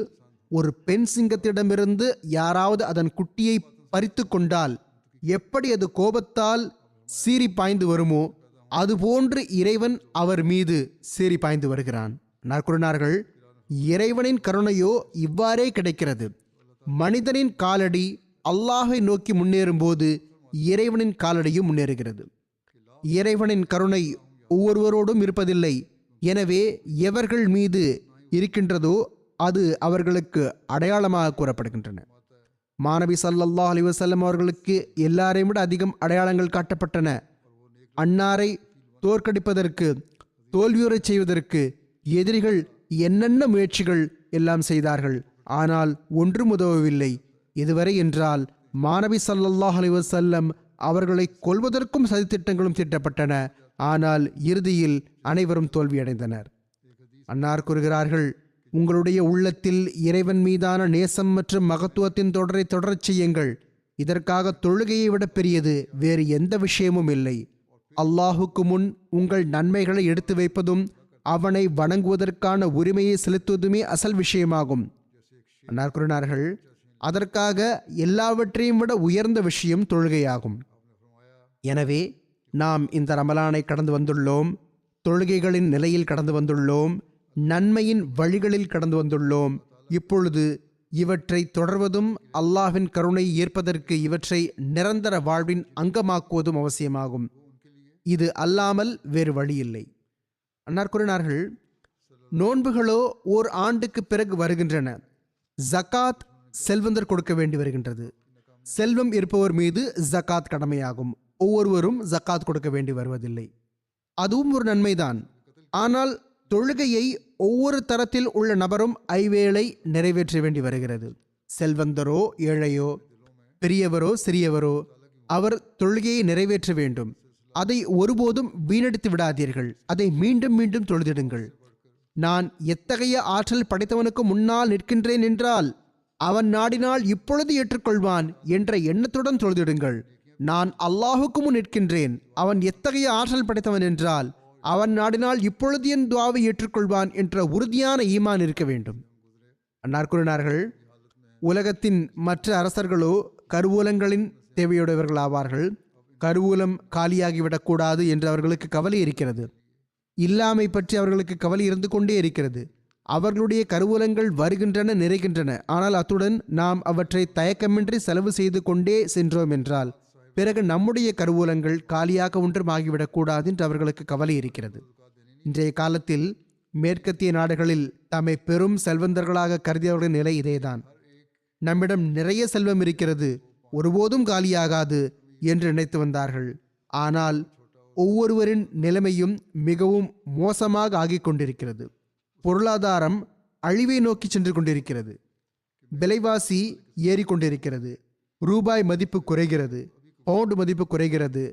ஒரு பெண் சிங்கத்திடமிருந்து யாராவது அதன் குட்டியை பறித்து கொண்டால் எப்படி அது கோபத்தால் சீறி பாய்ந்து வருமோ அதுபோன்று இறைவன் அவர் மீது சீறி பாய்ந்து வருகிறான். நான் கூறினார்கள், இறைவனின் கருணையோ இவ்வாறே கிடைக்கிறது. மனிதனின் காலடி அல்லாஹை நோக்கி முன்னேறும் போது இறைவனின் காலடியும் முன்னேறுகிறது. இறைவனின் கருணை ஒவ்வொருவரோடும் இருப்பதில்லை. எனவே எவர்கள் மீது இருக்கின்றதோ அது அவர்களுக்கு அடையாளமாக கூறப்படுகின்றன. மாநபி ஸல்லல்லாஹு அலைஹி வஸல்லம் அவர்களுக்கு எல்லாரையும் விட அதிகம் அடையாளங்கள் காட்டப்பட்டன. அன்னாரை தோற்கடிப்பதற்கு, தோல்வியுறச் செய்வதற்கு எதிரிகள் என்னென்ன முயற்சிகள் எல்லாம் செய்தார்கள், ஆனால் ஒன்றும் உதவவில்லை. இதுவரை என்றால் மாநபி ஸல்லல்லாஹு அலைஹி வஸல்லம் அவர்களை கொல்வதற்கும் சதித்திட்டங்களும் தீட்டப்பட்டன. ஆனால் இறுதியில் அனைவரும் தோல்வியடைந்தனர். அன்னார் கூறுகிறார்கள், உங்களுடைய உள்ளத்தில் இறைவன் மீதான நேசம் மற்றும் மகத்துவத்தின் தொடரை தொடரச் செய்யுங்கள். இதற்காக தொழுகையை விட பெரியது வேறு எந்த விஷயமும் இல்லை. அல்லாஹுக்கு முன் உங்கள் நன்மைகளை எடுத்து வைப்பதும் அவனை வணங்குவதற்கான உரிமையை செலுத்துவதுமே அசல் விஷயமாகும். அன்னார் கூறினார்கள், அதற்காக எல்லாவற்றையும் விட உயர்ந்த விஷயம் தொழுகையாகும். எனவே நாம் இந்த ரமலானை கடந்து வந்துள்ளோம், தொழுகைகளின் நிலையில் கடந்து வந்துள்ளோம், நன்மையின் வழிகளில் கடந்து வந்துள்ளோம். இப்பொழுது இவற்றை தொடர்வதும் அல்லாஹ்வின் கருணை ஏற்பதற்கு இவற்றை நிரந்தர வாழ்வின் அங்கமாக்குவதும் அவசியமாகும். இது அல்லாமல் வேறு வழி இல்லை. அன்னார் கூறினார்கள், நோன்புகளோ ஓர் ஆண்டுக்கு பிறகு வருகின்றன. ஜகாத் செல்வந்தர் கொடுக்க வேண்டி வருகின்றது. செல்வம் இருப்பவர் மீது ஜகாத் கடமையாகும். ஒவ்வொருவரும் ஜகாத் கொடுக்க வேண்டி வருவதில்லை. அதுவும் ஒரு நன்மைதான். ஆனால் தொழுகையை ஒவ்வொரு தரத்தில் உள்ள நபரும் ஐவேளை நிறைவேற்ற வேண்டி வருகிறது. செல்வந்தரோ ஏழையோ, பெரியவரோ சிறியவரோ, அவர் தொழுகையை நிறைவேற்ற வேண்டும். அதை ஒருபோதும் வீணடித்து விடாதீர்கள். அதை மீண்டும் மீண்டும் தொழுதிடுங்கள். நான் எத்தகைய ஆற்றல் படைத்தவனுக்கு முன்னால் நிற்கின்றேன் என்றால் அவன் நாடினால் இப்பொழுது ஏற்றுக்கொள்வான் என்ற எண்ணத்துடன் தொழுதிடுங்கள். நான் அல்லாஹுக்கு முன் நிற்கின்றேன், அவன் எத்தகைய ஆற்றல் படைத்தவன் என்றால் அவன் நாடினால் இப்பொழுது என் துஆவை ஏற்றுக்கொள்வான் என்ற உறுதியான ஈமான் இருக்க வேண்டும். அன்னார் கூறினார்கள், உலகத்தின் மற்ற அரசர்களோ கருவூலங்களின் தேவையுடையவர்கள் ஆவார்கள். கருவூலம் காலியாகிவிடக்கூடாது என்று அவர்களுக்கு கவலை இருக்கிறது. இல்லாமை பற்றி அவர்களுக்கு கவலை இருந்து கொண்டே இருக்கிறது. அவர்களுடைய கருவூலங்கள் வருகின்றன, நிறைகின்றன. ஆனால் அத்துடன் நாம் அவற்றை தயக்கமின்றி செலவு செய்து கொண்டே சென்றோம் என்றால் பிறகு நம்முடைய கருவூலங்கள் காலியாக ஒன்றும் ஆகிவிடக்கூடாது என்று அவர்களுக்கு கவலை இருக்கிறது. இன்றைய காலத்தில் மேற்கத்திய நாடுகளில் தம்மை பெரும் செல்வந்தர்களாக கருதியவர்களின் நிலை இதேதான். நம்மிடம் நிறைய செல்வம் இருக்கிறது, ஒருபோதும் காலியாகாது என்று நினைத்து வந்தார்கள். ஆனால் ஒவ்வொருவரின் நிலைமையும் மிகவும் மோசமாக ஆகிக் கொண்டிருக்கிறது. பொருளாதாரம் அழிவை நோக்கி சென்று கொண்டிருக்கிறது. விலைவாசி ஏறிக்கொண்டிருக்கிறது. ரூபாய் மதிப்பு குறைகிறது, பவுண்டு மதிப்பு குறைகிறது,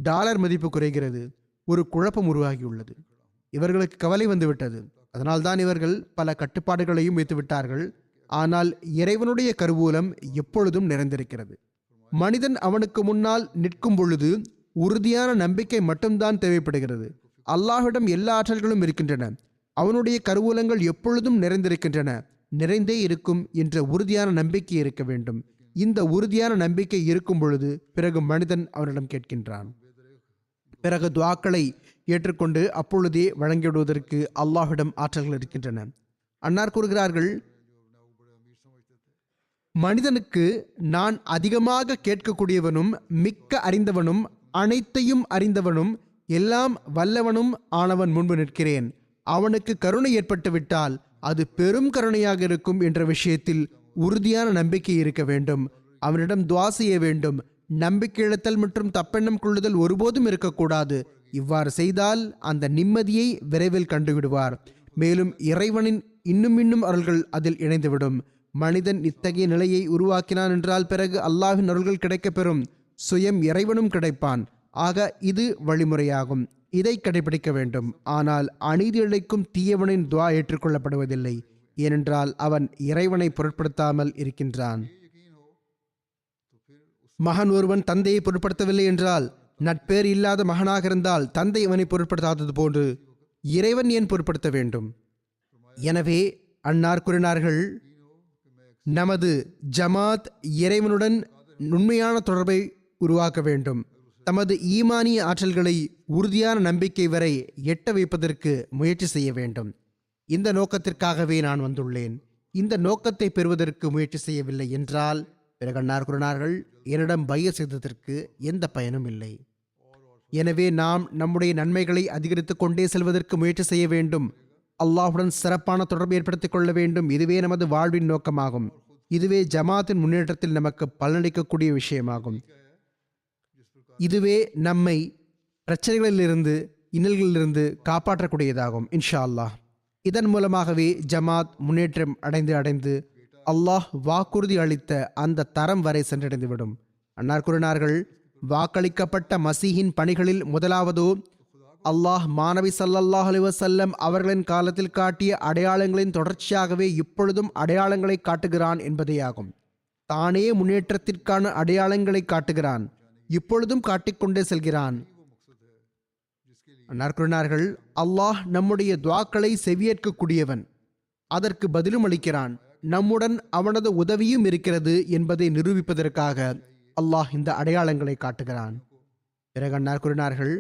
டாலர் மதிப்பு குறைகிறது. ஒரு குழப்பம் உருவாகியுள்ளது. இவர்களுக்கு கவலை வந்துவிட்டது. அதனால்தான் இவர்கள் பல கட்டுப்பாடுகளையும் வைத்து விட்டார்கள். ஆனால் இறைவனுடைய கருவூலம் எப்பொழுதும் நிறைந்திருக்கிறது. மனிதன் அவனுக்கு முன்னால் நிற்கும் பொழுது உறுதியான நம்பிக்கை மட்டும்தான் தேவைப்படுகிறது. அல்லாஹ்விடம் எல்லா ஆற்றல்களும் இருக்கின்றன. அவனுடைய கருவூலங்கள் எப்பொழுதும் நிறைந்திருக்கின்றன, நிறைந்தே இருக்கும் என்ற உறுதியான நம்பிக்கை இருக்க வேண்டும். இந்த உறுதியான நம்பிக்கை இருக்கும் பொழுது பிறகு மனிதன் அவனிடம் கேட்கின்றான். பிறகு துஆக்களை ஏற்றுக்கொண்டு அப்பொழுதே வழங்கிவிடுவதற்கு அல்லாஹ்விடம் ஆற்றல்கள் இருக்கின்றன. அன்னார் கூறுகிறார்கள், மனிதனுக்கு நான் அதிகமாக கேட்கக்கூடியவனும் மிக்க அறிந்தவனும் அனைத்தையும் அறிந்தவனும் எல்லாம் வல்லவனும் ஆனவன் முன்பு நிற்கிறேன். அவனுக்கு கருணை ஏற்பட்டுவிட்டால் அது பெரும் கருணையாக இருக்கும் என்ற விஷயத்தில் உறுதியான நம்பிக்கை இருக்க வேண்டும். அவனிடம் துஆ செய்ய வேண்டும். நம்பிக்கை இழத்தல் மற்றும் தப்பெண்ணம் கொள்ளுதல் ஒருபோதும் இருக்கக்கூடாது. இவ்வாறு செய்தால் அந்த நிம்மதியை விரைவில் கண்டுவிடுவார். மேலும் இறைவனின் இன்னும் அருள்கள் அதில் இணைந்துவிடும். மனிதன் இத்தகைய நிலையை உருவாக்கினான் என்றால் பிறகு அல்லாஹ்வின் அருள்கள் கிடைக்கப்பெறும். சுயம் இறைவனும் கிடைப்பான். ஆக இது வழிமுறையாகும். இதை கடைபிடிக்க வேண்டும். ஆனால் அநீதி இழைக்கும் தீயவனின் துஆ ஏற்றுக்கொள்ளப்படுவதில்லை. ஏனென்றால் அவன் இறைவனை பொருட்படுத்தாமல் இருக்கின்றான். மகன் ஒருவன் தந்தையை பொருட்படுத்தவில்லை என்றால், நட்பேறு இல்லாத மகனாக இருந்தால் தந்தை அவனை பொருட்படுத்தாதது போன்று இறைவன் ஏன் பொருட்படுத்த வேண்டும்? எனவே அன்னார் கூறினார்கள், நமது ஜமாத் இறைவனுடன் உண்மையான தொடர்பை உருவாக்க வேண்டும். தமது ஈமானிய ஆற்றல்களை உறுதியான நம்பிக்கை வரை எட்ட வைப்பதற்கு முயற்சி செய்ய வேண்டும். இந்த நோக்கத்திற்காகவே நான் வந்துள்ளேன். இந்த நோக்கத்தை பெறுவதற்கு முயற்சி செய்யவில்லை என்றால் பிறகு அன்னார் கூறினார்கள், என்னிடம் பைஅத் செய்ததற்கு எந்த பயனும் இல்லை. எனவே நாம் நம்முடைய நன்மைகளை அதிகரித்து கொண்டே செல்வதற்கு முயற்சி செய்ய வேண்டும். அல்லாஹுடன் சிறப்பான தொடர்பு ஏற்படுத்திக் கொள்ள வேண்டும். இதுவே நமது வாழ்வின் நோக்கமாகும். இதுவே ஜமாத்தின் முன்னேற்றத்தில் நமக்கு பலனளிக்கக்கூடிய விஷயமாகும். இதுவே நம்மை பிரச்சனைகளிலிருந்து இன்னல்களிலிருந்து காப்பாற்றக்கூடியதாகும் இன்ஷா அல்லாஹ். இதன் மூலமாகவே ஜமாத் முன்னேற்றம் அடைந்து அல்லாஹ் வாக்குறுதி அளித்த அந்த தரம் வரை சென்றடைந்துவிடும். அன்னார் கூறினார்கள், வாக்களிக்கப்பட்ட மசீஹின் பணிகளில் முதலாவதோ அல்லாஹ் மாணவி ஸல்லல்லாஹு அலைஹி வஸல்லம் அவர்களின் காலத்தில் காட்டிய அடையாளங்களின் தொடர்ச்சியாகவே இப்பொழுதும் அடையாளங்களை காட்டுகிறான் என்பதேயாகும். தானே முன்னேற்றத்திற்கான அடையாளங்களை காட்டுகிறான், இப்பொழுதும் காட்டிக்கொண்டே செல்கிறான். அன்னார் கூறினார்கள், அல்லாஹ் நம்முடைய துஆக்களை செவியேற்கக்கூடியவன், அதற்கு பதிலும் அளிக்கிறான். நம்முடன் அவனது உதவியும் இருக்கிறது என்பதை நிரூபிப்பதற்காக அல்லாஹ் இந்த அடையாளங்களை காட்டுகிறான். பிறகு அன்னார் கூறினார்கள்,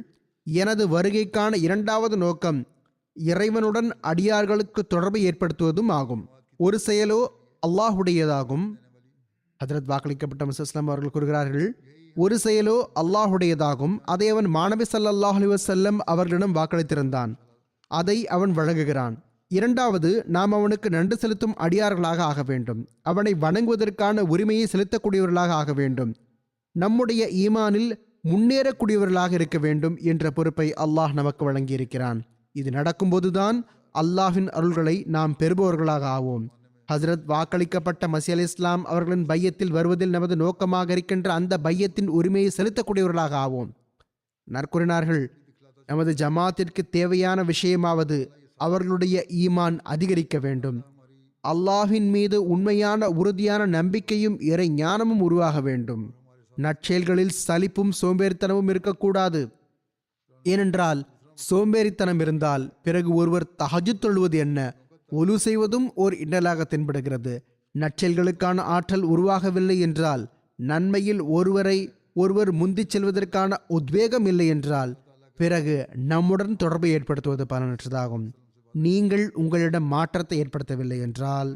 எனது வருகைக்கான இரண்டாவது நோக்கம் இறைவனுடன் அடியார்களுக்கு தொடர்பை ஏற்படுத்துவதும் ஆகும். ஒரு செயலோ அல்லாஹுடையதாகும். ஹஜ்ரத் வாக்களிக்கப்பட்ட முஸ்லிம் அவர்கள் கூறுகிறார்கள், ஒரு செயலோ அல்லாஹுடையதாகும். அதை அவன் மாணவி ஸல்லல்லாஹு அலைஹி வஸல்லம் அவர்களிடம் வாக்களித்திருந்தான். அதை அவன் வழங்குகிறான். இரண்டாவது, நாம் அவனுக்கு நன்றி செலுத்தும் அடியார்களாக ஆக வேண்டும். அவனை வணங்குவதற்கான உரிமையை செலுத்தக்கூடியவர்களாக ஆக வேண்டும். நம்முடைய ஈமானில் முன்னேறக்கூடியவர்களாக இருக்க வேண்டும் என்ற பொறுப்பை அல்லாஹ் நமக்கு வழங்கியிருக்கிறான். இது நடக்கும்போதுதான் அல்லாஹ்வின் அருள்களை நாம் பெறுபவர்களாக ஆவோம். ஹசரத் வாக்களிக்கப்பட்ட மசி அலி இஸ்லாம் அவர்களின் பையத்தில் வருவதில் நமது நோக்கமாக இருக்கின்ற அந்த பையத்தின் உரிமையை செலுத்தக்கூடியவர்களாக ஆவோம். நற்கூறினார்கள், நமது ஜமாத்திற்கு தேவையான விஷயமாவது அவர்களுடைய ஈமான் அதிகரிக்க வேண்டும். அல்லாஹ்வின் மீது உண்மையான உறுதியான நம்பிக்கையும் இறை ஞானமும் உருவாக வேண்டும். நற்செயல்களில் சலிப்பும் சோம்பேறித்தனமும் இருக்கக்கூடாது. ஏனென்றால் சோம்பேறித்தனம் இருந்தால் பிறகு ஒருவர் தஹஜ்ஜுத் தொழுவது என்ன, ஒலு செய்வதும் ஓர் இன்னலாக தென்படுகிறது. நற்செயல்களுக்கான ஆற்றல் உருவாகவில்லை என்றால், நன்மையில் ஒருவர் முந்திச் செல்வதற்கான உத்வேகம் இல்லை என்றால், பிறகு நம்முடன் தொடர்பை ஏற்படுத்துவது பலனற்றதாகும். நீங்கள் உங்களிடம் மாற்றத்தை ஏற்படுத்தவில்லை என்றால்,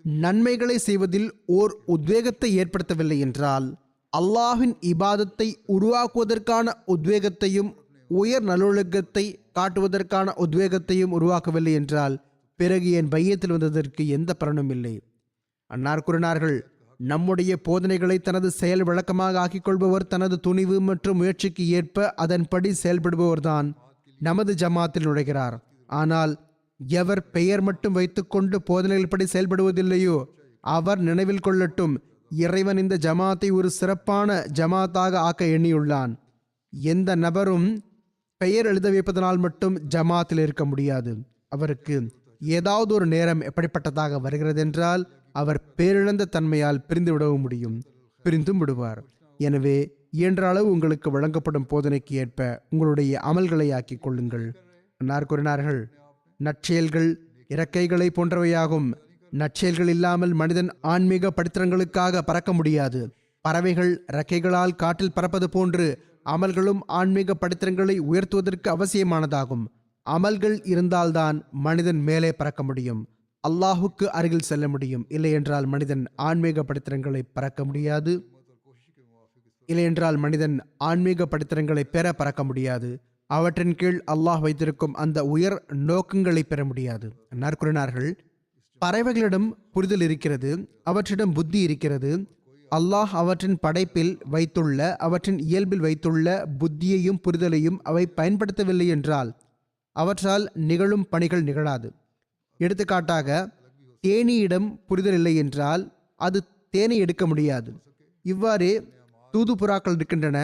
நன்மைகளை செய்வதில் ஓர் உத்வேகத்தை ஏற்படுத்தவில்லை என்றால், அல்லாஹ்வின் இபாதத்தை உருவாக்குவதற்கான உத்வேகத்தையும் உயர் நல்லொழுக்கத்தை காட்டுவதற்கான உத்வேகத்தையும் உருவாக்கவில்லை என்றால், பிறகு என் பையத்தில் வந்ததற்கு எந்த பலனும் இல்லை. அன்னார் கூறினார்கள், நம்முடைய போதனைகளை தனது செயல் விளக்கமாக ஆக்கிக் கொள்பவர் தனது துணிவு மற்றும் முயற்சிக்கு ஏற்ப அதன்படி செயல்படுபவர்தான் நமது ஜமாத்தில் நுழைகிறார். ஆனால் எவர் பெயர் மட்டும் வைத்துக்கொண்டு போதனைகள் படி செயல்படுவதில்லையோ அவர் நினைவில் கொள்ளட்டும், இறைவன் இந்த ஜமாத்தை ஒரு சிறப்பான ஜமாத்தாக ஆக்க எண்ணியுள்ளான். எந்த நபரும் பெயர் எழுத வைப்பதனால் மட்டும் ஜமாத்தில் இருக்க முடியாது. அவருக்கு ஏதாவது ஒரு நேரம் எப்படிப்பட்டதாக வருகிறது என்றால் அவர் பேரிழந்த தன்மையால் பிரிந்து விடவும் முடியும், பிரிந்தும் விடுவார். எனவே இயன்ற அளவு உங்களுக்கு வழங்கப்படும் போதனைக்கு ஏற்ப உங்களுடைய அமல்களை ஆக்கிக் கொள்ளுங்கள். அன்னார் கூறினார்கள், நற்செயல்கள் இறக்கைகளை போன்றவையாகும். நற்செயல்கள் இல்லாமல் மனிதன் ஆன்மீக படித்திரங்களுக்காக பறக்க முடியாது. பறவைகள் இறக்கைகளால் காற்றில் பறப்பது போன்று அமல்களும் ஆன்மீக படித்திரங்களை உயர்த்துவதற்கு அவசியமானதாகும். அமல்கள் இருந்தால்தான் மனிதன் மேலே பறக்க முடியும், அல்லாஹுக்கு அருகில் செல்ல முடியும். இல்லை என்றால் மனிதன் ஆன்மீக படித்திரங்களை பறக்க முடியாது. இல்லை என்றால் மனிதன் ஆன்மீக படித்திரங்களை பெற பறக்க முடியாது. அவற்றின் கீழ் அல்லாஹ் வைத்திருக்கும் அந்த உயர் நோக்கங்களை பெற முடியாது. கூறினார்கள், பறவைகளிடம் புரிதல் இருக்கிறது, அவற்றிடம் புத்தி இருக்கிறது. அல்லாஹ் அவற்றின் படைப்பில் வைத்துள்ள, அவற்றின் இயல்பில் வைத்துள்ள புத்தியையும் புரிதலையும் அவை பயன்படுத்தவில்லை என்றால் அவற்றால் நிகழும் பணிகள் நிகழாது. எடுத்துக்காட்டாக, தேனீயிடம் புரிதல் இல்லை என்றால் அது தேனை எடுக்க முடியாது. இவ்வாறே தூது புறாக்கள் இருக்கின்றன.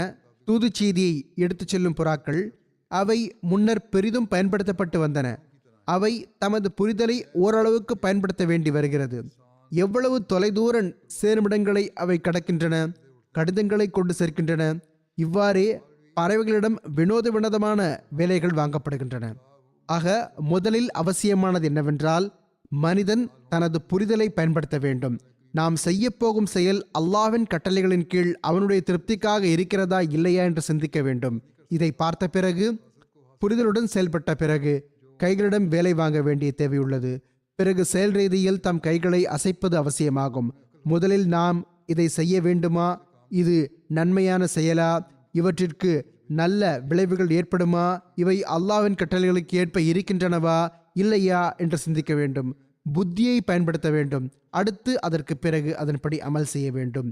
தூது செய்தியை எடுத்துச் செல்லும் புறாக்கள் அவை முன்னர் பெரிதும் பயன்படுத்தப்பட்டு வந்தன. அவை தமது புரிதலை ஓரளவுக்கு பயன்படுத்த வேண்டி வருகிறது. எவ்வளவு தொலைதூர சேருமிடங்களை அவை கடக்கின்றன, கடிதங்களை கொண்டு சேர்க்கின்றன. இவ்வாறே பறவைகளிடம் வினோதமான வேலைகள் வாங்கப்படுகின்றன. ஆக முதலில் அவசியமானது என்னவென்றால், மனிதன் தனது புரிதலை பயன்படுத்த வேண்டும். நாம் செய்யப்போகும் செயல் அல்லாஹ்வின் கட்டளைகளின் கீழ் அவனுடைய திருப்திக்காக இருக்கிறதா இல்லையா என்று சிந்திக்க வேண்டும். இதை பார்த்த பிறகு, புரிதலுடன் செயல்பட்ட பிறகு கைகளிடம் வேலை வாங்க வேண்டிய தேவையுள்ளது. பிறகு செயல் ரீதியில் தம் கைகளை அசைப்பது அவசியமாகும். முதலில் நாம் இதை செய்ய வேண்டுமா, இது நன்மையான செயலா, இவற்றிற்கு நல்ல விளைவுகள் ஏற்படுமா, இவை அல்லாஹ்வின் கட்டளைகளுக்கு ஏற்ப இருக்கின்றனவா இல்லையா என்று சிந்திக்க வேண்டும். புத்தியை பயன்படுத்த வேண்டும். அடுத்து அதற்கு பிறகு அதன்படி அமல் செய்ய வேண்டும்.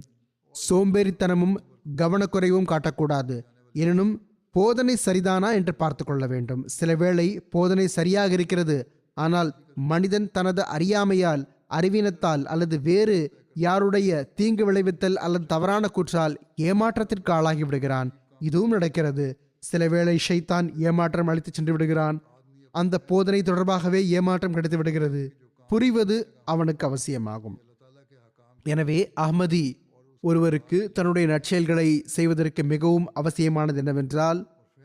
சோம்பேறித்தனமும் கவனக்குறைவும் காட்டக்கூடாது. எனினும் போதனை சரிதானா என்று பார்த்து கொள்ள வேண்டும். சில வேளை போதனை சரியாக இருக்கிறது, ஆனால் மனிதன் தனது அறியாமையால், அறிவீனத்தால் அல்லது வேறு யாருடைய தீங்கு விளைவித்தல் அல்லது தவறான கூற்றால் ஏமாற்றத்திற்கு ஆளாகி விடுகிறான். இதுவும் நடக்கிறது. சில வேளை ஷைத்தான் ஏமாற்றம் அளித்து சென்று விடுகிறான். அந்த போதனை தொடர்பாகவே ஏமாற்றம் கிடைத்து விடுகிறது. புரிவது அவனுக்கு அவசியமாகும். எனவே அஹ்மதி ஒருவருக்கு தன்னுடைய நற்செயல்களை செய்வதற்கு மிகவும் அவசியமானது என்னவென்றால்,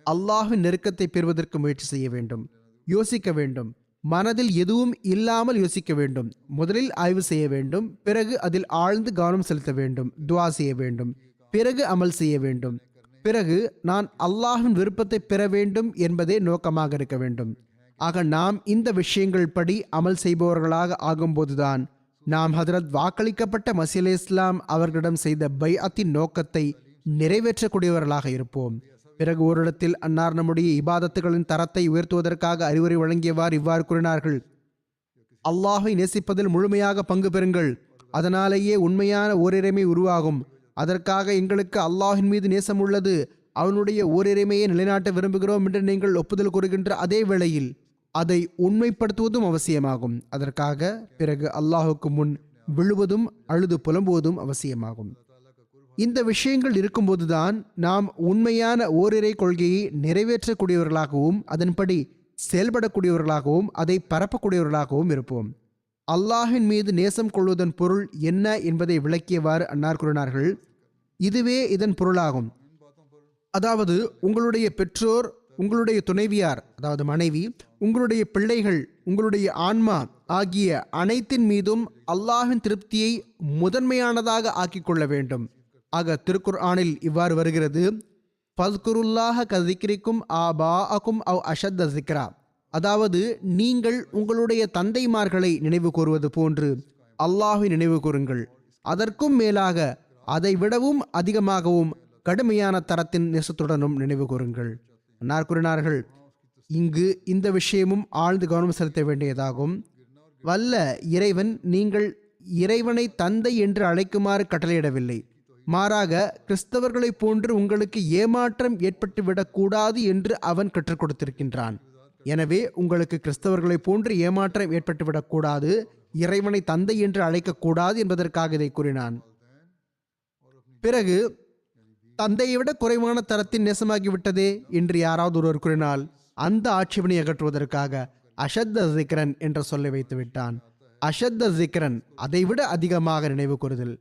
அல்லாஹ்வின் நெருக்கத்தை பெறுவதற்கு முயற்சி செய்ய வேண்டும். யோசிக்க வேண்டும். மனதில் எதுவும் இல்லாமல் யோசிக்க வேண்டும். முதலில் ஆய்வு செய்ய வேண்டும். பிறகு அதில் ஆழ்ந்து கவனம் செலுத்த வேண்டும். துஆ செய்ய வேண்டும். பிறகு அமல் செய்ய வேண்டும். பிறகு நான் அல்லாஹ்வின் விருப்பத்தை பெற வேண்டும் என்பதே நோக்கமாக இருக்க வேண்டும். ஆக நாம் இந்த விஷயங்கள் படி அமல் செய்பவர்களாக ஆகும்போதுதான் நாம் ஹதரத் வாக்களிக்கப்பட்ட மஸீஹ் அலைஹிஸ் ஸலாம் அவர்களிடம் செய்த பைஅத்தின் நோக்கத்தை நிறைவேற்றக்கூடியவர்களாக இருப்போம். பிறகு ஓரிடத்தில் அன்னார் நம்முடைய இபாதத்துகளின் தரத்தை உயர்த்துவதற்காக அறிவுரை வழங்கியவாறு இவ்வாறு கூறினார்கள்: அல்லாஹை நேசிப்பதில் முழுமையாக பங்கு பெறுங்கள். அதனாலேயே உண்மையான ஓரிறைமை உருவாகும். அதற்காக எங்களுக்கு அல்லாஹின் மீது நேசம் உள்ளது, அவனுடைய ஓரிறைமையை நிலைநாட்ட விரும்புகிறோம் என்று நீங்கள் ஒப்புதல் கூறுகின்ற அதே வேளையில் அதை உண்மைப்படுத்துவதும் அவசியமாகும். அதற்காக பிறகு அல்லாஹுக்கு முன் விழுவதும் அழுது புலம்புவதும் அவசியமாகும். இந்த விஷயங்கள் இருக்கும்போதுதான் நாம் உண்மையான ஓரிரை கொள்கையை நிறைவேற்றக்கூடியவர்களாகவும் அதன்படி செயல்படக்கூடியவர்களாகவும் அதை பரப்பக்கூடியவர்களாகவும் இருப்போம். அல்லாஹின் மீது நேசம் கொள்வதன் பொருள் என்ன என்பதை விளக்கியவாறு அன்னார் கூறினார்கள், இதுவே இதன் பொருளாகும். அதாவது உங்களுடைய பெற்றோர், உங்களுடைய துணைவியார் அதாவது மனைவி, உங்களுடைய பிள்ளைகள், உங்களுடைய ஆன்மா ஆகிய அனைத்தின் மீதும் அல்லாஹின் திருப்தியை முதன்மையானதாக ஆக்கிக் கொள்ள வேண்டும். ஆக திருக்குர்ஆனில் இவ்வாறு வருகிறது, ஃபஸ்குருல்லாஹ கதிக்ரிக்கும் ஆபாஅக்கும் அவ் அஷத்த ஸிக்ரா. அதாவது நீங்கள் உங்களுடைய தந்தைமார்களை நினைவு கூறுவது போன்று அல்லாஹை நினைவு கூறுங்கள், அதற்கும் மேலாக அதை விடவும் அதிகமாகவும் கடுமையான தரத்தின் நேசத்துடனும் நினைவு கூறுங்கள். அன்னார் கூறினார்கள், இங்கு இந்த விஷயமும் ஆழ்ந்து கவனம் செலுத்த வேண்டியதாகும். வல்ல இறைவன் நீங்கள் இறைவனை தந்தை என்று அழைக்குமாறு கட்டளையிடவில்லை, மாறாக கிறிஸ்தவர்களைப் போன்று உங்களுக்கு ஏமாற்றம் ஏற்பட்டுவிடக்கூடாது என்று அவன் கற்றுக் கொடுத்திருக்கின்றான். எனவே உங்களுக்கு கிறிஸ்தவர்களைப் போன்று ஏமாற்றம் ஏற்பட்டுவிடக்கூடாது, இறைவனை தந்தை என்று அழைக்கக்கூடாது என்பதற்காக இதை கூறினான். பிறகு தந்தையை விட குறைவான தரத்தின் நேசமாகிவிட்டதே என்று யாராவது ஒருவர் கூறினால் அந்த ஆட்சேபனை அகற்றுவதற்காக அஷத்த ஸிக்ரன் என்ற சொல்லை வைத்து விட்டான். அஷத்த ஸிக்ரன் அதைவிட அதிகமாக நினைவு கூறுதல்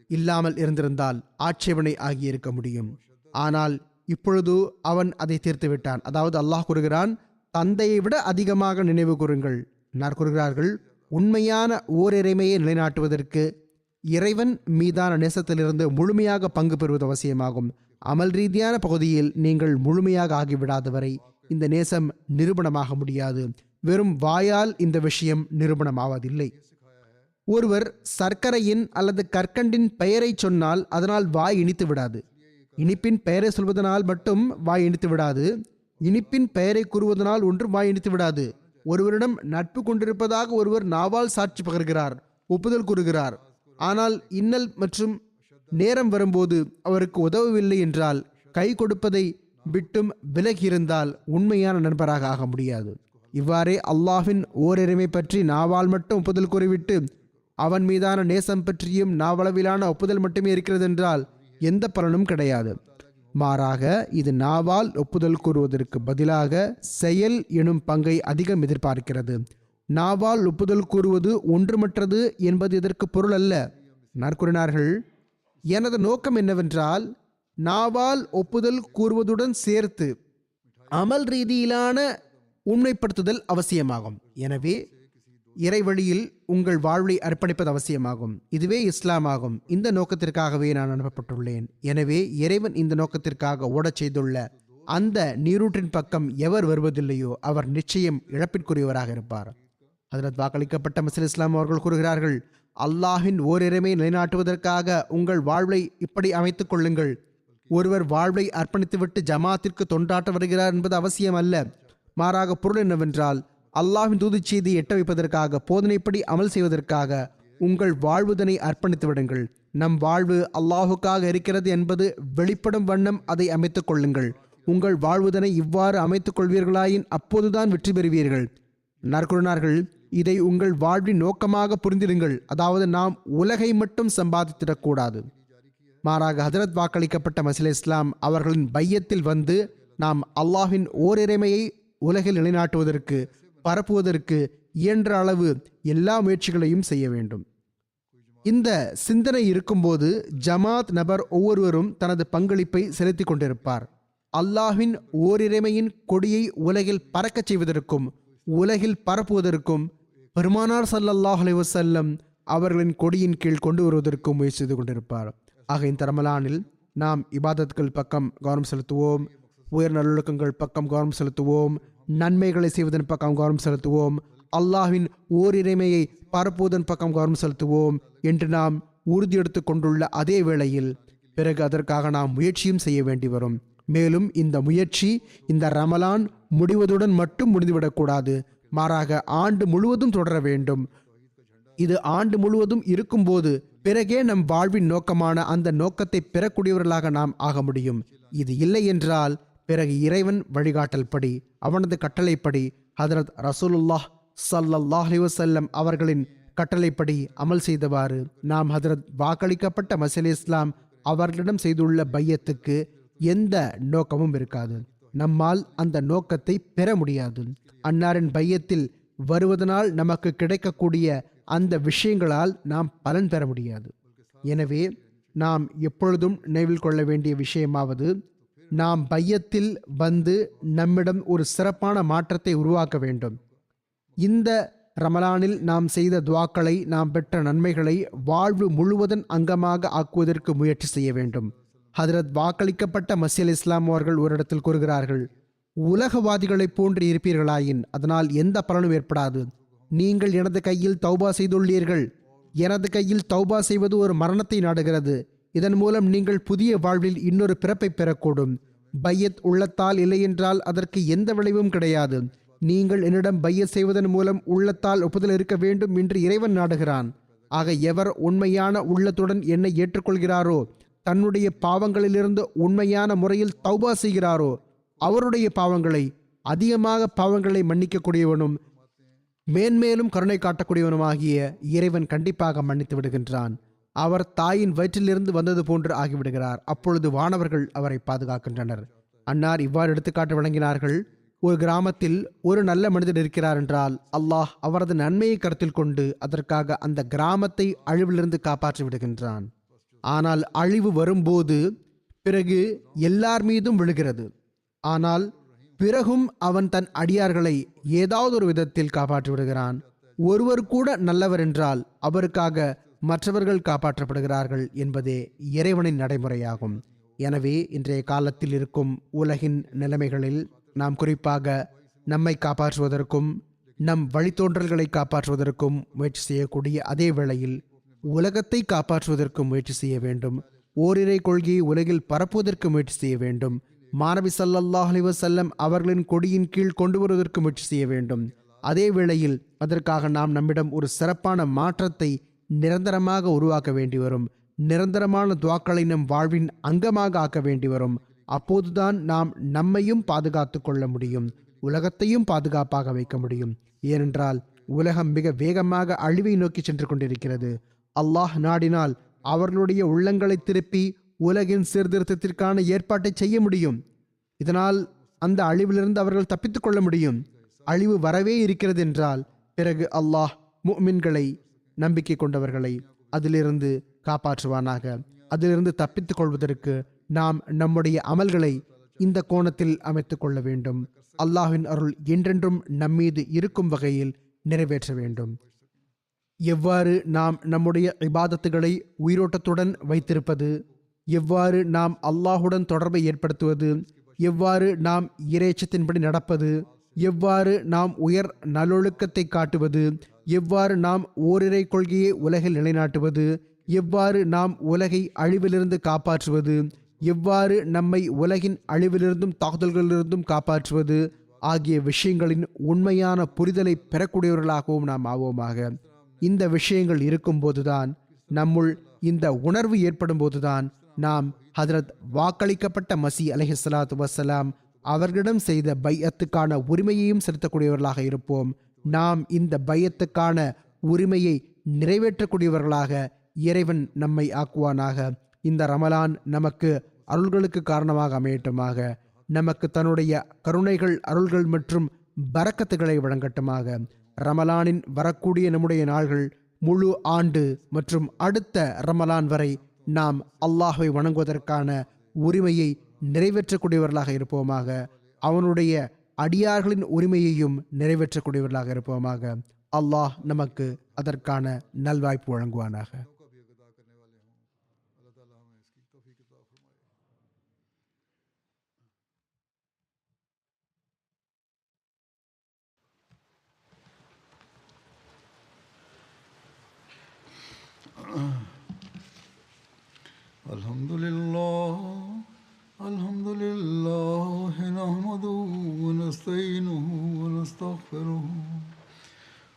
இல்லாமல் இருந்திருந்தால் ஆட்சேபனை ஆகியிருக்க முடியும். ஆனால் இப்பொழுது அவன் அதை தீர்த்து விட்டான். அதாவது அல்லாஹ் கூறுகிறான், தந்தையை விட அதிகமாக நினைவு கூறுங்கள். என்னார் கூறுகிறார்கள், உண்மையான ஓரிறைமையை நிலைநாட்டுவதற்கு இறைவன் மீதான நேசத்திலிருந்து முழுமையாக பங்கு பெறுவது அவசியமாகும். அமல் ரீதியான பகுதியில் நீங்கள் முழுமையாக ஆகிவிடாத வரை இந்த நேசம் நிரூபணமாக முடியாது. வெறும் வாயால் இந்த விஷயம் நிரூபணமாவதில்லை. ஒருவர் சர்க்கரையின் அல்லது கற்கண்டின் பெயரை சொன்னால் அதனால் வாய் இனித்து விடாது. இனிப்பின் பெயரை சொல்வதனால் மட்டும் வாய் இனித்து விடாது. இனிப்பின் பெயரை கூறுவதனால் ஒன்றும் வாய் இனித்து விடாது. ஒருவரிடம் நட்பு கொண்டிருப்பதாக ஒருவர் நாவால் சாட்சி பகர்கிறார், ஒப்புதல் கூறுகிறார். ஆனால் இன்னல் மற்றும் நேரம் வரும்போது அவருக்கு உதவவில்லை என்றால், கை கொடுப்பதை விட்டும் விலகியிருந்தால் உண்மையான நண்பராக ஆக முடியாது. இவ்வாறே அல்லாஹ்வின் ஓரிறைமை பற்றி நாவால் மட்டும் ஒப்புதல் கூறிவிட்டு அவன் மீதான நேசம் பற்றியும் நாவளவிலான ஒப்புதல் மட்டுமே இருக்கிறது என்றால் எந்த பலனும் கிடையாது. மாறாக இது நாவால் ஒப்புதல் கூறுவதற்கு பதிலாக செயல் எனும் பங்கை அதிகம் எதிர்பார்க்கிறது. நாவால் ஒப்புதல் கூறுவது ஒன்றுமற்றது என்பது இதற்கு பொருள் அல்ல. கூறினார்கள், எனது நோக்கம் என்னவென்றால் நாவால் ஒப்புதல் கூறுவதுடன் சேர்த்து அமல் ரீதியிலான உண்மைப்படுத்துதல் அவசியமாகும். எனவே இறைவழியில் உங்கள் வாழ்வை அர்ப்பணிப்பது அவசியமாகும். இதுவே இஸ்லாமாகும். இந்த நோக்கத்திற்காகவே நான் அனுப்பப்பட்டுள்ளேன். எனவே இறைவன் இந்த நோக்கத்திற்காக ஓடச் செய்துள்ள அந்த நீரூற்றின் பக்கம் எவர் வருவதில்லையோ அவர் நிச்சயம் இழப்பிற்குரியவராக இருப்பார். ஹஜ்ரத் வாக்களிக்கப்பட்ட மஸீஹ் இஸ்லாம் அவர்கள் கூறுகிறார்கள், அல்லாஹின் ஓரிறைமை நிலைநாட்டுவதற்காக உங்கள் வாழ்வை இப்படி அமைத்துக் கொள்ளுங்கள். ஒருவர் வாழ்வை அர்ப்பணித்துவிட்டு ஜமாத்திற்கு தொண்டாற்ற வருகிறார் என்பது அவசியம் அல்ல. மாறாக பொருள் என்னவென்றால், அல்லாஹ்வின் தூது செய்தியை எட்ட வைப்பதற்காக, போதனைப்படி அமல் செய்வதற்காக உங்கள் வாழ்வுதனை அர்ப்பணித்து விடுங்கள். நம் வாழ்வு அல்லாஹுக்காக இருக்கிறது என்பது வெளிப்படும் வண்ணம் அதை அமைத்துக் கொள்ளுங்கள். உங்கள் வாழ்வுதனை இவ்வாறு அமைத்துக் கொள்வீர்களாயின் அப்போதுதான் வெற்றி பெறுவீர்கள். நற்குறினார்கள், இதை உங்கள் வாழ்வின் நோக்கமாக புரிந்திடுங்கள். அதாவது நாம் உலகை மட்டும் சம்பாதித்திடக்கூடாது. மாறாக ஹஜ்ரத் வாக்களிக்கப்பட்ட மஸீஹ் இஸ்லாம் அவர்களின் பையத்தில் வந்து நாம் அல்லாஹ்வின் ஓரிறைமையை உலகில் நிலைநாட்டுவதற்கு, பரப்புவதற்கு இயன்ற அளவு எல்லா முயற்சிகளையும் செய்ய வேண்டும். இந்த சிந்தனை இருக்கும்போது ஜமாத் நபர் ஒவ்வொருவரும் தனது பங்களிப்பை செலுத்தி கொண்டிருப்பார். அல்லாஹ்வின் ஓரிறைமையின் கொடியை உலகில் பறக்கச் செய்வதற்கும் உலகில் பரப்புவதற்கும் பெருமானார் ஸல்லல்லாஹு அலைஹி வஸல்லம் அவர்களின் கொடியின் கீழ் கொண்டு வருவதற்கும் முயற்சி செய்து கொண்டிருப்பார். ஆக இந்த ரமலானில் நாம் இபாதத்கள் பக்கம் கவனம் செலுத்துவோம், உயர் நல்லொழுக்கங்கள் பக்கம் கவனம் செலுத்துவோம், நன்மைகளை செய்வதன் பக்கம் கவனம் செலுத்துவோம், அல்லாஹ்வின் ஓரிறைமையை பரப்புவதன் பக்கம் கவனம் செலுத்துவோம் என்று நாம் உறுதியெடுத்து கொண்டுள்ள அதே வேளையில் பிறகு அதற்காக நாம் முயற்சியும் செய்ய வேண்டி வரும். மேலும் இந்த முயற்சி இந்த ரமலான் முடிவதுடன் மட்டும் முடிந்துவிடக்கூடாது. மாறாக ஆண்டு முழுவதும் தொடர வேண்டும். இது ஆண்டு முழுவதும் இருக்கும்போது பிறகே நம் வாழ்வின் நோக்கமான அந்த நோக்கத்தை பெறக்கூடியவர்களாக நாம் ஆக முடியும். இது இல்லை என்றால் பிறகு இறைவன் வழிகாட்டல் படி, அவனது கட்டளைப்படி, ஹதரத் ரசூலுல்லாஹ் ஸல்லல்லாஹு அலைஹி வஸல்லம் அவர்களின் கட்டளைப்படி அமல் செய்தவாறு நாம் ஹதரத் வாக்களிக்கப்பட்ட மஸீஹ் இஸ்லாம் அவர்களிடம் செய்துள்ள பையத்துக்கு எந்த நோக்கமும் இருக்காது. நம்மால் அந்த நோக்கத்தை பெற முடியாது. அன்னாரின் பையத்தில் வருவதனால் நமக்கு கிடைக்கக்கூடிய அந்த விஷயங்களால் நாம் பலன் பெற முடியாது. எனவே நாம் எப்பொழுதும் நினைவில் கொள்ள வேண்டிய விஷயமாவது, நாம் பையத்தில் வந்து நம்மிடம் ஒரு சிறப்பான மாற்றத்தை உருவாக்க வேண்டும். இந்த ரமலானில் நாம் செய்த துவாக்களை, நாம் பெற்ற நன்மைகளை வாழ்வு முழுவதன் அங்கமாக ஆக்குவதற்கு முயற்சி செய்ய வேண்டும். ஹதரத் வாக்களிக்கப்பட்ட மஸீஹ் இஸ்லாம் அவர்கள் ஒரு இடத்தில் கூறுகிறார்கள், உலகவாதிகளைப் போன்று இருப்பீர்களாயின் அதனால் எந்த பலனும் ஏற்படாது. நீங்கள் எனது கையில் தௌபா செய்துள்ளீர்கள். எனது கையில் தௌபா செய்வது ஒரு மரணத்தை நாடுகிறது. இதன் மூலம் நீங்கள் புதிய வாழ்வில் இன்னொரு பிறப்பை பெறக்கூடும். பையத் உள்ளத்தால் இல்லையென்றால் அதற்கு எந்த விளைவும் கிடையாது. நீங்கள் என்னிடம் பையத் செய்வதன் மூலம் உள்ளத்தால் ஒப்புதல் இருக்க வேண்டும் என்று இறைவன் நாடுகிறான். ஆக எவர் உண்மையான உள்ளத்துடன் என்னை ஏற்றுக்கொள்கிறாரோ, தன்னுடைய பாவங்களிலிருந்து உண்மையான முறையில் தௌபா செய்கிறாரோ, அவருடைய பாவங்களை, அதிகமாக பாவங்களை மன்னிக்கக்கூடியவனும் மேன்மேலும் கருணை காட்டக்கூடியவனுமாகிய இறைவன் கண்டிப்பாக மன்னித்து விடுகின்றான். அவர் தாயின் வயிற்றிலிருந்து வந்தது போன்று ஆகிவிடுகிறார். அப்பொழுது வானவர்கள் அவரை பாதுகாக்கின்றனர். அன்னார் இவ்வாறு எடுத்துக்காட்டு வழங்கினார்கள். ஒரு கிராமத்தில் ஒரு நல்ல மனிதர் இருக்கிறார் என்றால் அல்லாஹ் அவரது நன்மையை கருத்தில் கொண்டு அதற்காக அந்த கிராமத்தை அழிவிலிருந்து காப்பாற்றி விடுகின்றான். ஆனால் அழிவு வரும்போது பிறகு எல்லார் மீதும் விழுகிறது. ஆனால் பிறகும் அவன் தன் அடியார்களை ஏதாவது ஒரு விதத்தில் காப்பாற்றி விடுகிறான். ஒருவர் கூட நல்லவர் என்றால் அவருக்காக மற்றவர்கள் காப்பாற்றப்படுகிறார்கள் என்பதே இறைவனின் நடைமுறையாகும். எனவே இன்றைய காலத்தில் இருக்கும் உலகின் நிலைமைகளில் நாம் குறிப்பாக நம்மை காப்பாற்றுவதற்கும் நம் வழித்தோன்றல்களை காப்பாற்றுவதற்கும் முயற்சி செய்யக்கூடிய அதே வேளையில் உலகத்தை காப்பாற்றுவதற்கும் முயற்சி செய்ய வேண்டும். ஓரிரை கொள்கையை உலகில் பரப்புவதற்கு முயற்சி செய்ய வேண்டும். மாணவி ஸல்லல்லாஹு அலைஹி வஸல்லம் அவர்களின் கொடியின் கீழ் கொண்டு வருவதற்கு முயற்சி செய்ய வேண்டும். அதே வேளையில் அதற்காக நாம் நம்மிடம் ஒரு சிறப்பான மாற்றத்தை நிரந்தரமாக உருவாக்க வேண்டி வரும். நிரந்தரமான துவாக்களை நம் வாழ்வின் அங்கமாக ஆக்க வேண்டி வரும். அப்போதுதான் நாம் நம்மையும் பாதுகாத்து கொள்ள முடியும், உலகத்தையும் பாதுகாப்பாக வைக்க முடியும். ஏனென்றால் உலகம் மிக வேகமாக அழிவை நோக்கி சென்று கொண்டிருக்கிறது. அல்லாஹ் நாடினால் அவர்களுடைய உள்ளங்களை திருப்பி உலகின் சீர்திருத்தத்திற்கான ஏற்பாட்டை செய்ய முடியும். இதனால் அந்த அழிவிலிருந்து அவர்கள் தப்பித்துக் கொள்ள முடியும். அழிவு வரவே இருக்கிறது என்றால் பிறகு அல்லாஹ் முஃமின்களை, நம்பிக்கை கொண்டவர்களை அதிலிருந்து காப்பாற்றுவானாக. அதிலிருந்து தப்பித்துக் கொள்வதற்கு நாம் நம்முடைய அமல்களை இந்த கோணத்தில் அமைத்துக் கொள்ள வேண்டும். அல்லாஹ்வின் அருள் என்றென்றும் நம்மீது இருக்கும் வகையில் நிறைவேற்ற வேண்டும். எவ்வாறு நாம் நம்முடைய இபாதத்துகளை உயிரோட்டத்துடன் வைத்திருப்பது, எவ்வாறு நாம் அல்லாஹுடன் தொடர்பை ஏற்படுத்துவது, எவ்வாறு நாம் இறைச்சத்தின்படி நடப்பது, எவ்வாறு நாம் உயர் நல்லொழுக்கத்தை காட்டுவது, எவ்வாறு நாம் ஓரிரை கொள்கையை உலகில் நிலைநாட்டுவது, எவ்வாறு நாம் உலகை அழிவிலிருந்து காப்பாற்றுவது, எவ்வாறு நம்மை உலகின் அழிவிலிருந்தும் தாக்குதல்களிலிருந்தும் காப்பாற்றுவது ஆகிய விஷயங்களின் உண்மையான புரிதலை பெறக்கூடியவர்களாகவும் நாம் ஆவோமாக. இந்த விஷயங்கள் இருக்கும்போதுதான், நம்முள் இந்த உணர்வு ஏற்படும் போதுதான் நாம் ஹதரத் வாக்களிக்கப்பட்ட மஸீஹ் அலைஹிஸ்ஸலாத்து வஸ்ஸலாம் அவர்களிடம் செய்த பையத்துக்கான உரிமையையும் செலுத்தக்கூடியவர்களாக இருப்போம். நாம் இந்த பையத்துக்கான உரிமையை நிறைவேற்றக்கூடியவர்களாக இறைவன் நம்மை ஆக்குவானாக. இந்த ரமலான் நமக்கு அருள்களுக்கு காரணமாக அமையட்டுமாக. நமக்கு தன்னுடைய கருணைகள், அருள்கள் மற்றும் பரக்கத்துகளை வழங்கட்டுமாக. ரமலானின் வரக்கூடிய நம்முடைய நாள்கள், முழு ஆண்டு மற்றும் அடுத்த ரமலான் வரை நாம் அல்லாஹ்வை வணங்குவதற்கான உரிமையை நிறைவேற்றக்கூடியவர்களாக இருப்போமாக. அவனுடைய அடியார்களின் உரிமையையும் நிறைவேற்றக்கூடியவர்களாக இருப்போமாக. அல்லாஹ் நமக்கு அதற்கான நல்வாய்ப்பு வழங்குவானாக. Alhamdulillah, nahmaduhu wa nasta'inuhu wa nastaghfiruh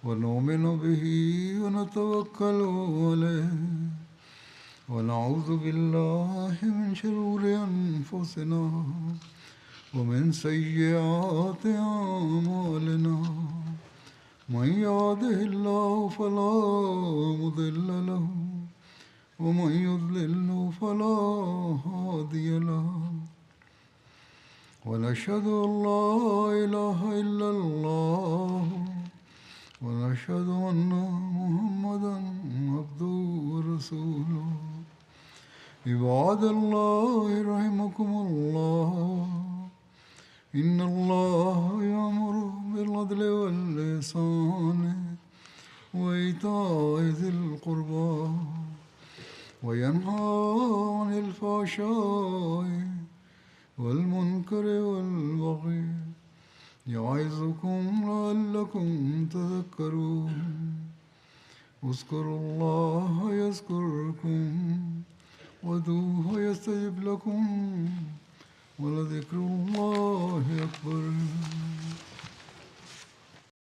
wa nu'minu bihi wa natawakkalu alayh ونعوذ بالله من شرور أنفسنا ومن سيئات أعمالنا من يهده الله فلا مضل له ومن يضلل فلا هادي له ونشهد أن لا إله إلا الله ونشهد أن محمدا عبده ورسوله عباد الله رحمكم الله إن الله يأمر بالعدل والإحسان وإيتاء ذي القربى وينهى عن الفحشاء والمنكر والبغي يعظكم لعلكم تذكرون اذكروا الله يذكركم وادعوه يستجب لكم ولذكر الله أكبر